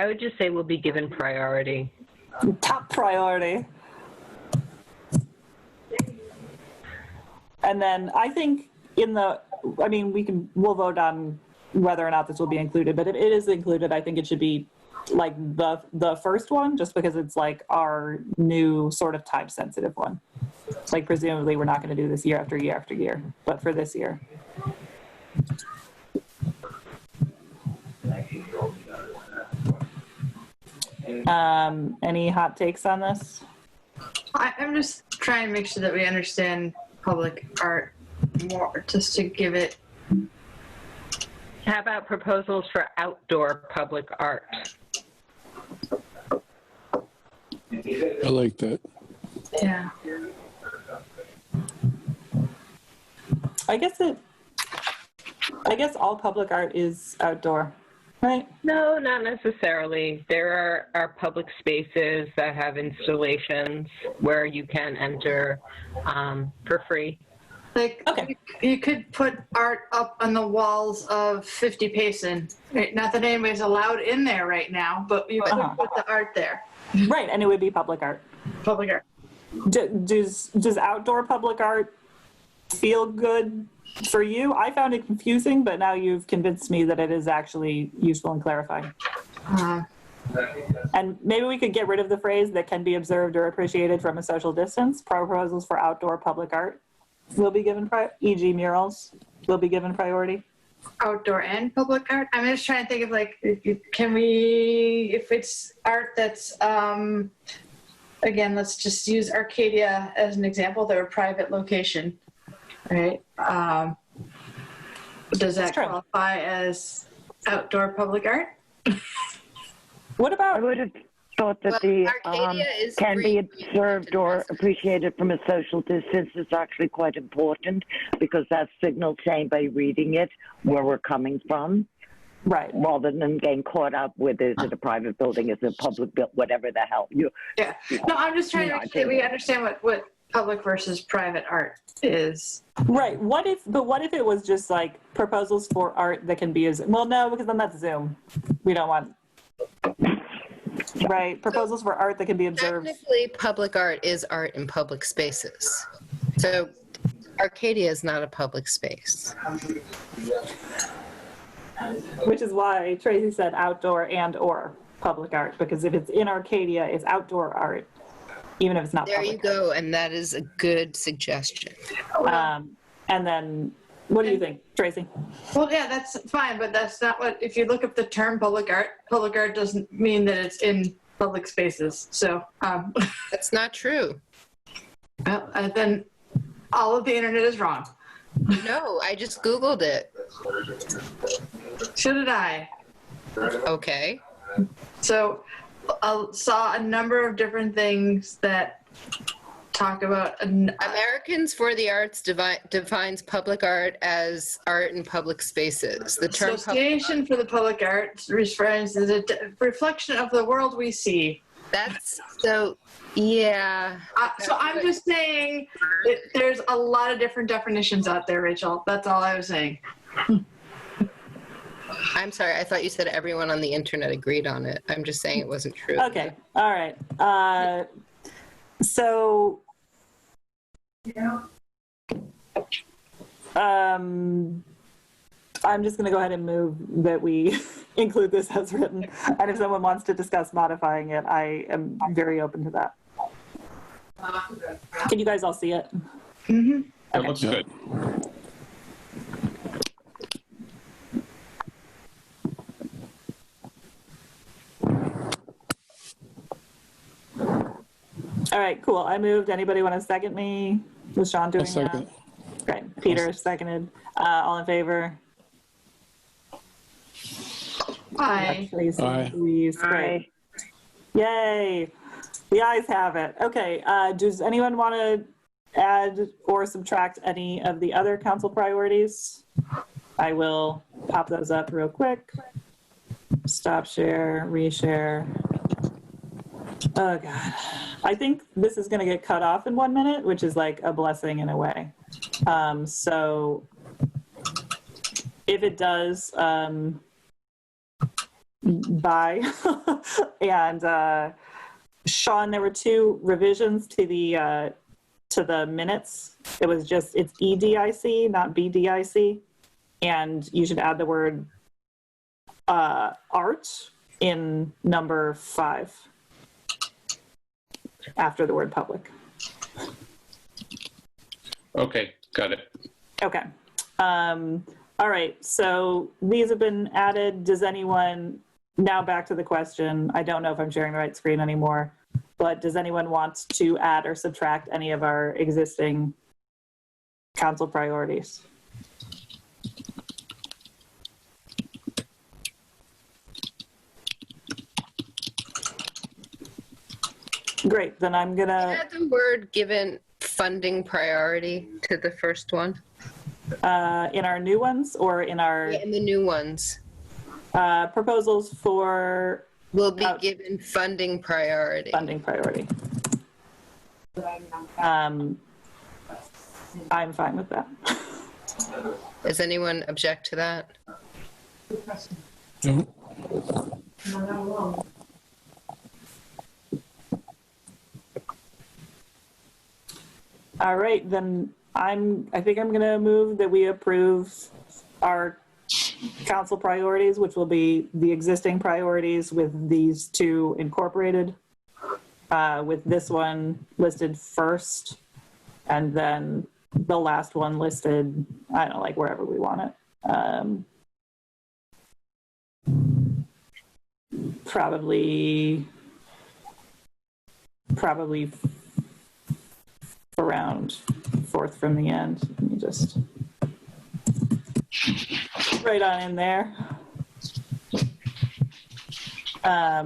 G: would just say will be given priority.
A: Top priority. And then I think we'll vote on whether or not this will be included, but if it is included, I think it should be the first one, just because it's our new sort of time sensitive one. Presumably we're not going to do this year after year after year, but for this year. Any hot takes on this?
H: I'm just trying to make sure that we understand public art more, just to give it.
G: How about proposals for outdoor public art?
B: I like that.
H: Yeah.
A: I guess all public art is outdoor, right?
G: No, not necessarily. There are public spaces that have installations where you can enter for free.
H: Like,
A: Okay.
H: you could put art up on the walls of 50 Payson. Right? Not that anybody's allowed in there right now, but you could put the art there.
A: Right, and it would be public art.
H: Public art.
A: Does outdoor public art feel good for you? I found it confusing, but now you've convinced me that it is actually useful and clarifying. And maybe we could get rid of the phrase that can be observed or appreciated from a social distance. Proposals for outdoor public art will be given, e.g. murals, will be given priority.
H: Outdoor and public art? I'm just trying to think of like, can we, if it's art that's, again, let's just use Arcadia as an example. They're a private location, right? Does that qualify as outdoor public art?
A: What about?
F: I would have thought that the can be observed or appreciated from a social distance is actually quite important, because that signals saying by reading it where we're coming from,
A: right?
F: Rather than getting caught up with is it a private building, is it a public building, whatever the hell.
H: Yeah. No, I'm just trying to make sure that we understand what public versus private art is.
A: Right. What if it was just like proposals for art that can be well, no, because then that's Zoom. We don't want. Right. Proposals for art that can be observed.
E: Technically, public art is art in public spaces. So Arcadia is not a public space.
A: Which is why Tracy said outdoor and or public art, because if it's in Arcadia, it's outdoor art, even if it's not
E: there
A: public
E: you go, and that is a good suggestion.
A: And then, what do you think, Tracy?
H: Well, yeah, that's fine, but that's not what, if you look up the term public art doesn't mean that it's in public spaces. So,
E: that's not true.
H: Well, then all of the internet is wrong.
E: No, I just Googled it.
H: So did I.
E: Okay.
H: So I saw a number of different things that talk about
E: Americans for the Arts defines public art as art in public spaces. The term
H: Association for the Public Arts refers to a reflection of the world we see.
E: That's so, yeah.
H: So I'm just saying that there's a lot of different definitions out there, Rachel. That's all I was saying.
E: I'm sorry, I thought you said everyone on the internet agreed on it. I'm just saying it wasn't true.
A: Okay, all right. So, I'm just going to go ahead and move that we include this as written. And if someone wants to discuss modifying it, I am very open to that. Can you guys all see it?
H: Mm-hmm.
I: That looks good.
A: All right, cool. I moved. Anybody want to second me? Was Sean doing
B: second.
A: that? Great. Peter seconded. All in favor?
H: Aye.
A: Tracy,
B: Aye.
A: Louise, great. Yay. The ayes have it. Okay. Does anyone want to add or subtract any of the other council priorities? I will pop those up real quick. Stop share, reshare. Oh God. I think this is going to get cut off in 1 minute, which is like a blessing in a way. So if it does, bye. And Sean, there were 2 revisions to the minutes. It was just, it's EDIC, not BDIC. And you should add the word art in number 5 after the word public.
I: Okay, got it.
A: Okay. All right, so these have been added. Does anyone, now back to the question, I don't know if I'm sharing the right screen anymore, but does anyone want to add or subtract any of our existing council priorities? Great, then I'm gonna
E: Add the word given funding priority to the first one.
A: in our new ones or in our
E: Yeah, in the new ones.
A: proposals for
E: Will be given funding priority.
A: funding priority. I'm fine with that.
E: Does anyone object to that?
B: No.
A: All right, then I think I'm gonna move that we approve our council priorities, which will be the existing priorities with these two incorporated, with this one listed first, and then the last one listed, I don't know, like wherever we want it. Probably around fourth from the end. Let me just right on in there. All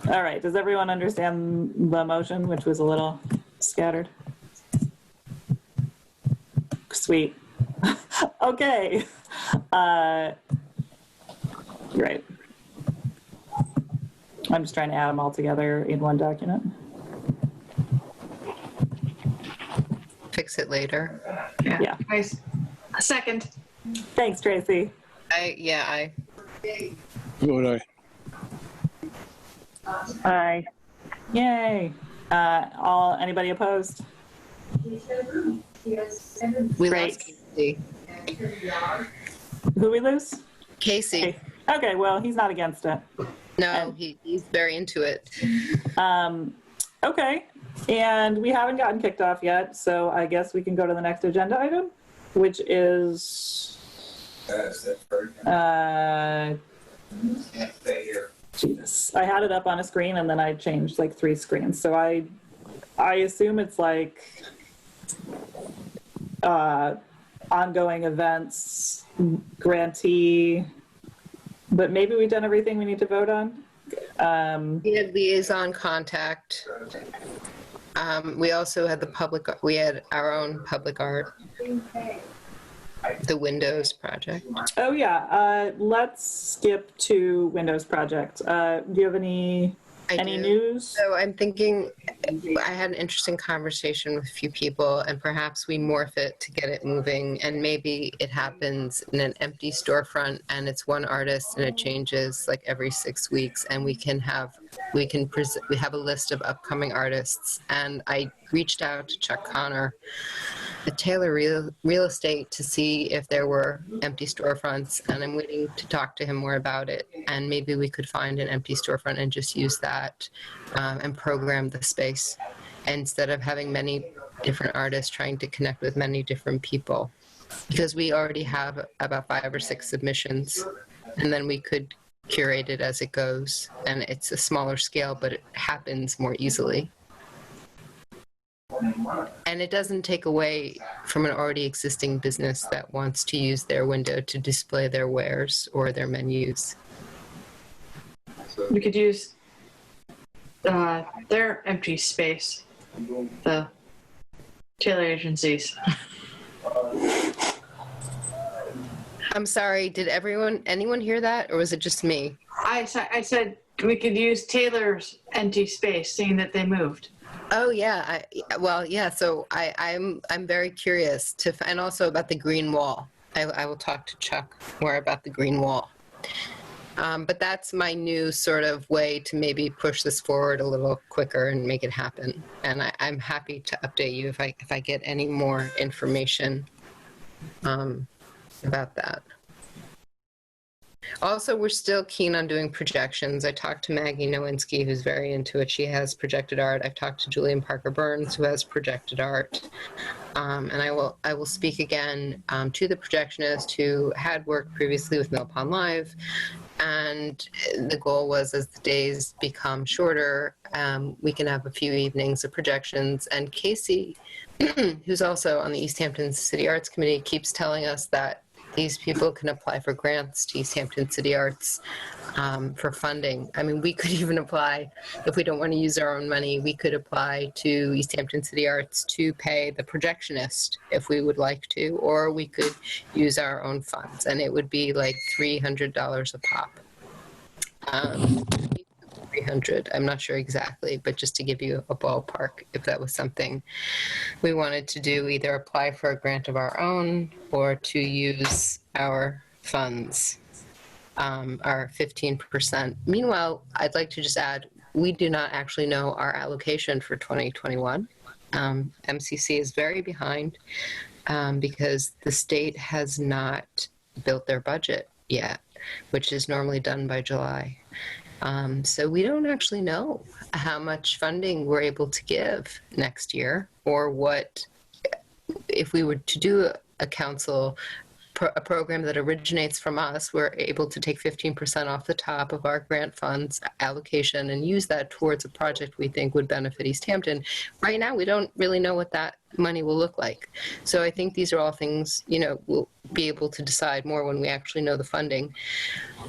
A: right, does everyone understand the motion, which was a little scattered? Sweet. Okay. Great. I'm just trying to add them all together in one document.
E: Fix it later.
A: Yeah.
H: Nice. A second.
A: Thanks, Tracy.
E: I
B: Vote aye.
F: Aye.
A: Yay. Anybody opposed?
E: we
A: Great.
E: lost Casey.
A: Who we lose?
E: Casey.
A: Okay, well, he's not against it.
E: No, he's very into it.
A: Okay, and we haven't gotten kicked off yet, so I guess we can go to the next agenda item, which is Jesus. I had it up on a screen and then I changed like 3 screens. So I assume it's like ongoing events, grantee, but maybe we've done everything we need to vote on.
E: We had liaison contact. We also had we had our own public art, the Windows project.
A: Oh yeah, let's skip to Windows project. Do you have any news?
E: So I'm thinking, I had an interesting conversation with a few people, and perhaps we morph it to get it moving, and maybe it happens in an empty storefront and it's one artist and it changes like every 6 weeks, and we have a list of upcoming artists. And I reached out to Chuck Connor at Taylor Real Estate to see if there were empty storefronts, and I'm waiting to talk to him more about it. And maybe we could find an empty storefront and just use that and program the space instead of having many different artists trying to connect with many different people, because we already have about 5 or 6 submissions, and then we could curate it as it goes. And it's a smaller scale, but it happens more easily. And it doesn't take away from an already existing business that wants to use their window to display their wares or their menus.
H: We could use their empty space, the Taylor agencies.
E: I'm sorry, did anyone hear that, or was it just me?
H: I said we could use Taylor's empty space, seeing that they moved.
E: Oh yeah, So I'm very curious and also about the green wall. I will talk to Chuck more about the green wall. But that's my new sort of way to maybe push this forward a little quicker and make it happen. And I'm happy to update you if I get any more information about that. Also, we're still keen on doing projections. I talked to Maggie Nowinski, who's very into it. She has projected art. I've talked to Julian Parker Burns, who has projected art. And I will speak again to the projectionist who had worked previously with Mill Pond Live. And the goal was, as the days become shorter, we can have a few evenings of projections. And Casey, who's also on the Easthampton City Arts Committee, keeps telling us that these people can apply for grants to Easthampton City Arts for funding. I mean, we could even apply, if we don't want to use our own money, we could apply to Easthampton City Arts to pay the projectionist if we would like to, or we could use our own funds, and it would be like $300 a pop. 300. I'm not sure exactly, but just to give you a ballpark, if that was something we wanted to do, either apply for a grant of our own or to use our funds, our 15%. Meanwhile, I'd like to just add, we do not actually know our allocation for 2021. MCC is very behind because the state has not built their budget yet, which is normally done by July. So we don't actually know how much funding we're able to give next year, or what, if we were to do a council, a program that originates from us, we're able to take 15% off the top of our grant funds allocation and use that towards a project we think would benefit Easthampton. Right now, we don't really know what that money will look like. So I think these are all things, we'll be able to decide more when we actually know the funding.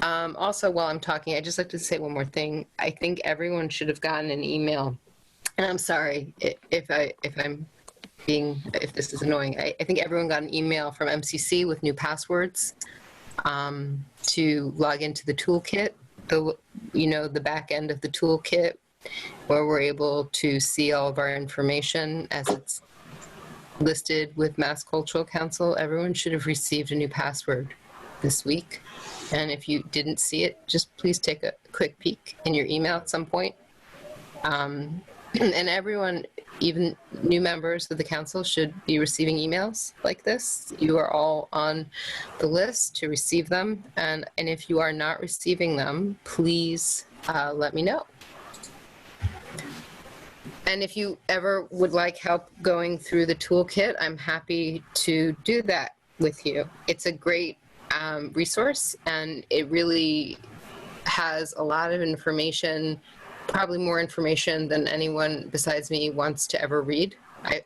E: Also, while I'm talking, I'd just like to say one more thing. I think everyone should have gotten an email, and I'm sorry if this is annoying. I think everyone got an email from MCC with new passwords to log into the toolkit, the back end of the toolkit, where we're able to see all of our information as it's listed with Mass Cultural Council. Everyone should have received a new password this week. And if you didn't see it, just please take a quick peek in your email at some point. And everyone, even new members of the council, should be receiving emails like this. You are all on the list to receive them. And if you are not receiving them, please let me know. And if you ever would like help going through the toolkit, I'm happy to do that with you. It's a great resource, and it really has a lot of information, probably more information than anyone besides me wants to ever read.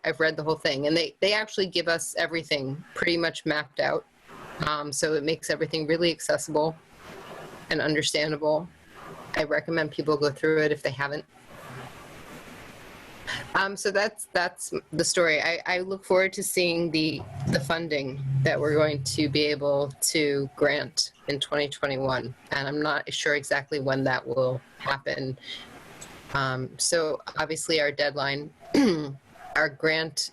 E: I've read the whole thing, and they actually give us everything pretty much mapped out. So it makes everything really accessible and understandable. I recommend people go through it if they haven't. So that's the story. I look forward to seeing the funding that we're going to be able to grant in 2021, and I'm not sure exactly when that will happen. So obviously our deadline, our grant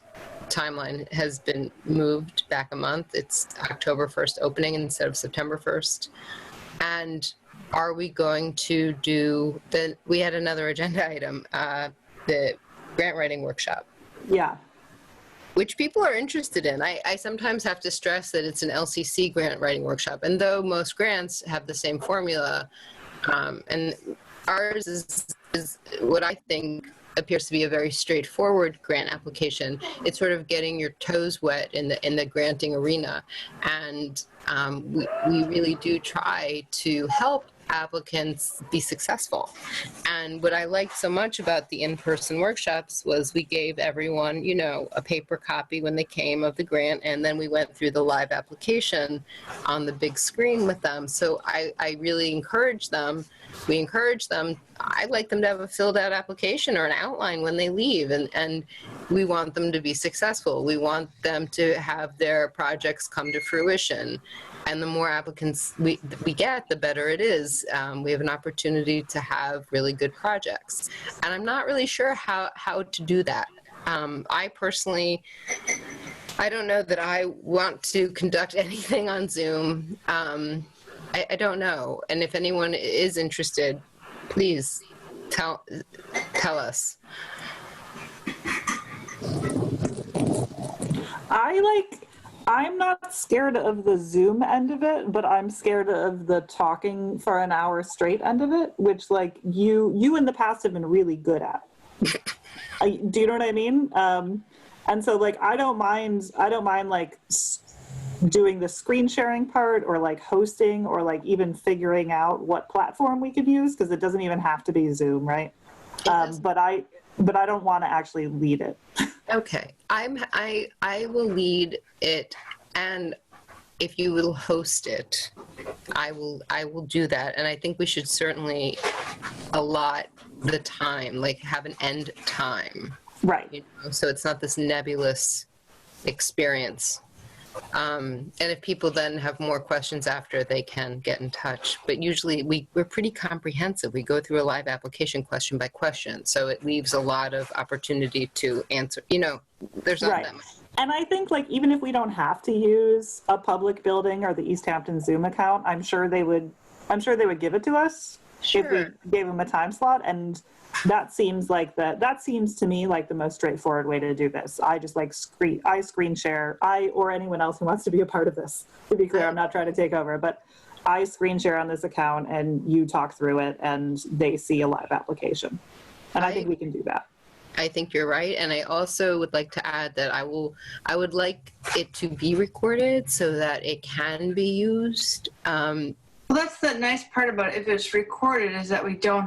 E: timeline has been moved back a month. It's October 1st opening instead of September 1st. And are we going to do we had another agenda item, the grant writing workshop.
A: Yeah.
E: Which people are interested in. I sometimes have to stress that it's an LCC grant writing workshop. And though most grants have the same formula, and ours is what I think appears to be a very straightforward grant application. It's sort of getting your toes wet in the granting arena. And we really do try to help applicants be successful. And what I liked so much about the in-person workshops was we gave everyone, a paper copy when they came of the grant, and then we went through the live application on the big screen with them. So I really encourage them. We encourage them. I'd like them to have a filled out application or an outline when they leave, and we want them to be successful. We want them to have their projects come to fruition. And the more applicants we get, the better it is. We have an opportunity to have really good projects. And I'm not really sure how to do that. I personally, I don't know that I want to conduct anything on Zoom. I don't know. And if anyone is interested, please tell us.
A: I'm not scared of the Zoom end of it, but I'm scared of the talking for an hour straight end of it, which you in the past have been really good at. Do you know what I mean? And so I don't mind doing the screen sharing part, or hosting, or even figuring out what platform we could use, because it doesn't even have to be Zoom, right? But I don't want to actually lead it.
E: Okay, I will lead it, and if you will host it, I will do that. And I think we should certainly allot the time, have an end time.
A: Right.
E: So it's not this nebulous experience. And if people then have more questions after, they can get in touch. But usually we're pretty comprehensive. We go through a live application question by question. So it leaves a lot of opportunity to answer, there's not that much.
A: And I think like, even if we don't have to use a public building or the Easthampton Zoom account, I'm sure they would give it to us if we gave them a time slot. And that seems to me like the most straightforward way to do this. I just like screen share, or anyone else who wants to be a part of this. To be clear, I'm not trying to take over, but I screen share on this account and you talk through it and they see a live application. And I think we can do that.
E: I think you're right. And I also would like to add that I would like it to be recorded so that it can be used.
H: Well, that's the nice part about it. If it's recorded is that we don't,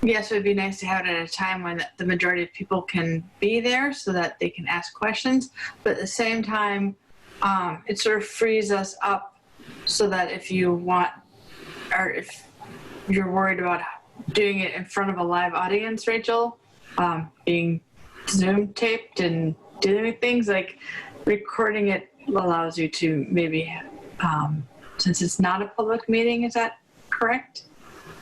H: yes, it would be nice to have it at a time when the majority of people can be there so that they can ask questions. But at the same time, it sort of frees us up so that if you want, or if you're worried about doing it in front of a live audience, Rachel, being Zoom taped and doing things, like recording it allows you to maybe, since it's not a public meeting, is that correct?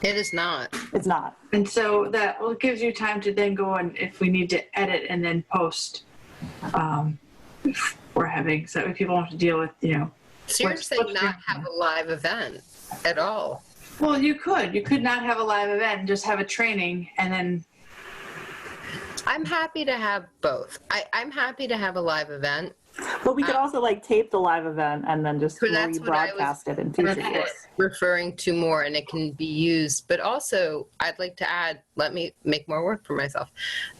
E: It is not.
A: It's not.
H: And so that gives you time to then go and if we need to edit and then post, we're having, so if people don't have to deal with,
E: So you're saying not have a live event at all?
H: Well, you could not have a live event and just have a training and then.
E: I'm happy to have both. I'm happy to have a live event.
A: But we could also like tape the live event and then just rebroadcast it in future years.
E: Referring to more, and it can be used. But also, I'd like to add, let me make more work for myself.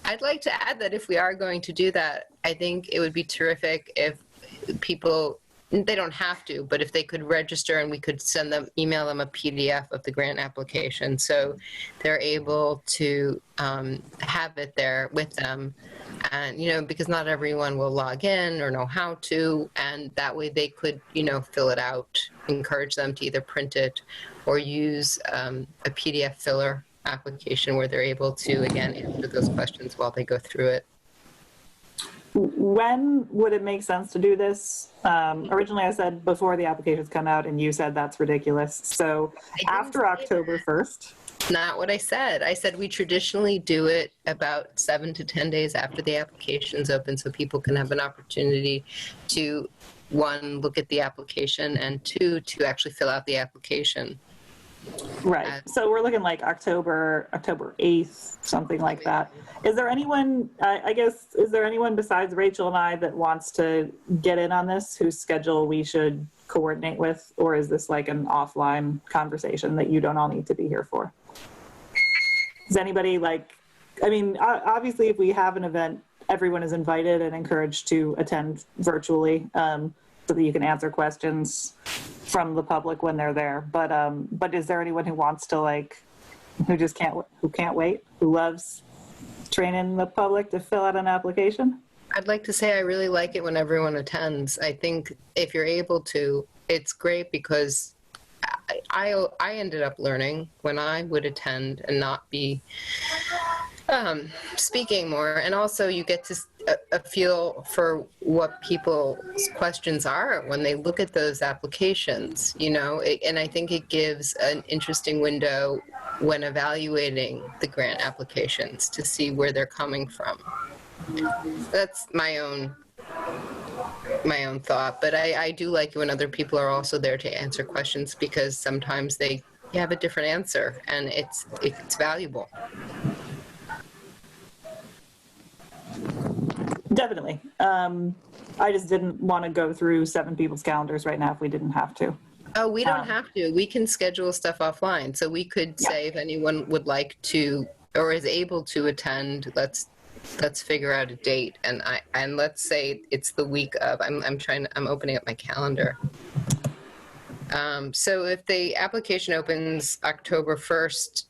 E: I'd like to add that if we are going to do that, I think it would be terrific if people, they don't have to, but if they could register and we could email them a PDF of the grant application so they're able to have it there with them. And, because not everyone will log in or know how to, and that way they could, fill it out, encourage them to either print it or use a PDF filler application where they're able to, again, answer those questions while they go through it.
A: When would it make sense to do this? Originally I said before the applications come out and you said that's ridiculous. So after October 1st.
E: Not what I said. I said we traditionally do it about 7 to 10 days after the application's open so people can have an opportunity to, 1, look at the application, and 2, to actually fill out the application.
A: Right. So we're looking like October 8th, something like that. Is there anyone, is there anyone besides Rachel and I that wants to get in on this, whose schedule we should coordinate with? Or is this like an offline conversation that you don't all need to be here for? Is anybody obviously if we have an event, everyone is invited and encouraged to attend virtually so that you can answer questions from the public when they're there. But is there anyone who wants to who can't wait, who loves training the public to fill out an application?
E: I'd like to say I really like it when everyone attends. I think if you're able to, it's great because I ended up learning when I would attend and not be speaking more. And also you get to a feel for what people's questions are when they look at those applications, and I think it gives an interesting window when evaluating the grant applications to see where they're coming from. That's my own thought, but I do like it when other people are also there to answer questions because sometimes they have a different answer and it's valuable.
A: Definitely. I just didn't want to go through 7 people's calendars right now if we didn't have to.
E: Oh, we don't have to. We can schedule stuff offline. So we could say if anyone would like to or is able to attend, let's figure out a date. And let's say it's the week of, I'm opening up my calendar. So if the application opens October 1st,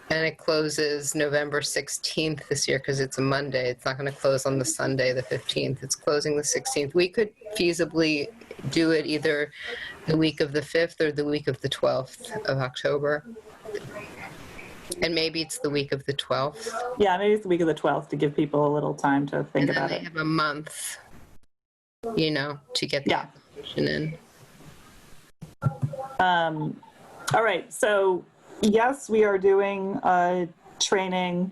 E: and it closes November 16th this year because it's a Monday. It's not going to close on the Sunday, the 15th. It's closing the 16th. We could feasibly do it either the week of the 5th or the week of the 12th of October. And maybe it's the week of the 12th.
A: Yeah, maybe it's the week of the 12th to give people a little time to think about it.
E: And then they have a month to get the
A: Yeah.
E: application in.
A: All right, so yes, we are doing a training.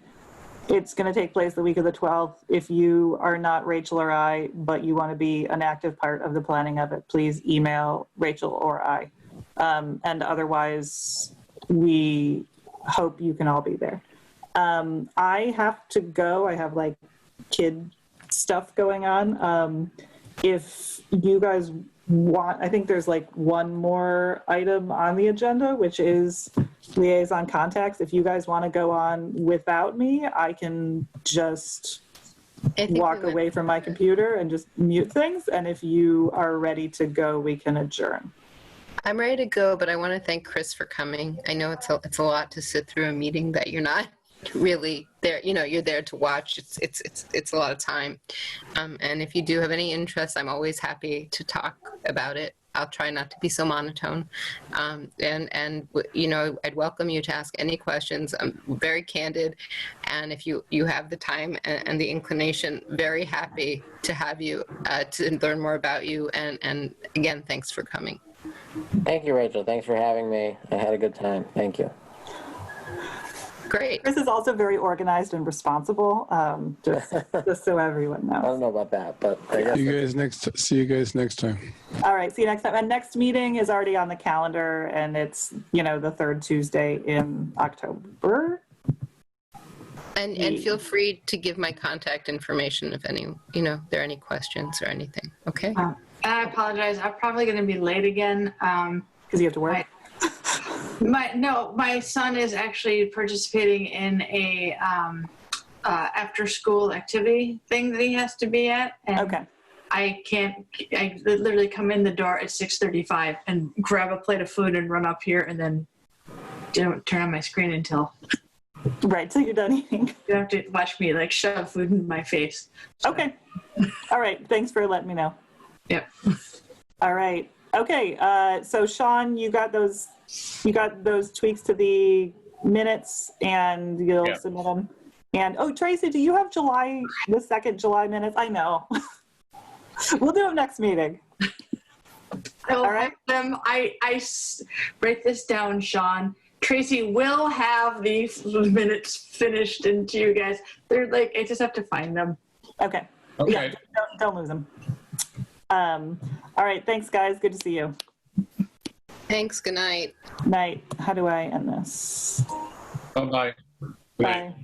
A: It's going to take place the week of the 12th. If you are not Rachel or I, but you want to be an active part of the planning of it, please email Rachel or I. And otherwise, we hope you can all be there. I have to go. I have like kid stuff going on. If you guys want, I think there's like one more item on the agenda, which is liaison contacts. If you guys want to go on without me, I can just walk away from my computer and just mute things. And if you are ready to go, we can adjourn.
E: I'm ready to go, but I want to thank Chris for coming. I know it's a lot to sit through a meeting that you're not really there. You're there to watch. It's a lot of time. And if you do have any interest, I'm always happy to talk about it. I'll try not to be so monotone. And I'd welcome you to ask any questions. I'm very candid. And if you have the time and the inclination, very happy to have you, to learn more about you. And again, thanks for coming.
C: Thank you, Rachel. Thanks for having me. I had a good time. Thank you.
E: Great.
A: Chris is also very organized and responsible, just so everyone knows.
C: I don't know about that, but I guess
B: See you guys next time.
A: All right, see you next time. And next meeting is already on the calendar, and it's, the third Tuesday in October.
E: And feel free to give my contact information if there are any questions or anything. Okay.
H: I apologize. I'm probably going to be late again.
A: Because you have to work.
H: My son is actually participating in a after school activity thing that he has to be at. And
A: Okay.
H: I literally come in the door at 6:35 and grab a plate of food and run up here and then don't turn on my screen until.
A: Right, till you're done eating.
H: You have to watch me like shove food in my face. So.
A: Okay. All right. Thanks for letting me know.
H: Yep.
A: All right. Okay. So Sean, you got those tweaks to the minutes, and you'll submit them. And Tracy, do you have the second July minutes? I know. We'll do them next meeting.
H: All right. I write this down, Sean. Tracy will have these minutes finished into you guys. They're like, I just have to find them.
A: Okay.
I: Okay.
A: Yeah, don't lose them. All right. Thanks, guys. Good to see you.
E: Thanks. Good night.
A: Night. How do I end this?
I: Bye-bye.
A: Bye.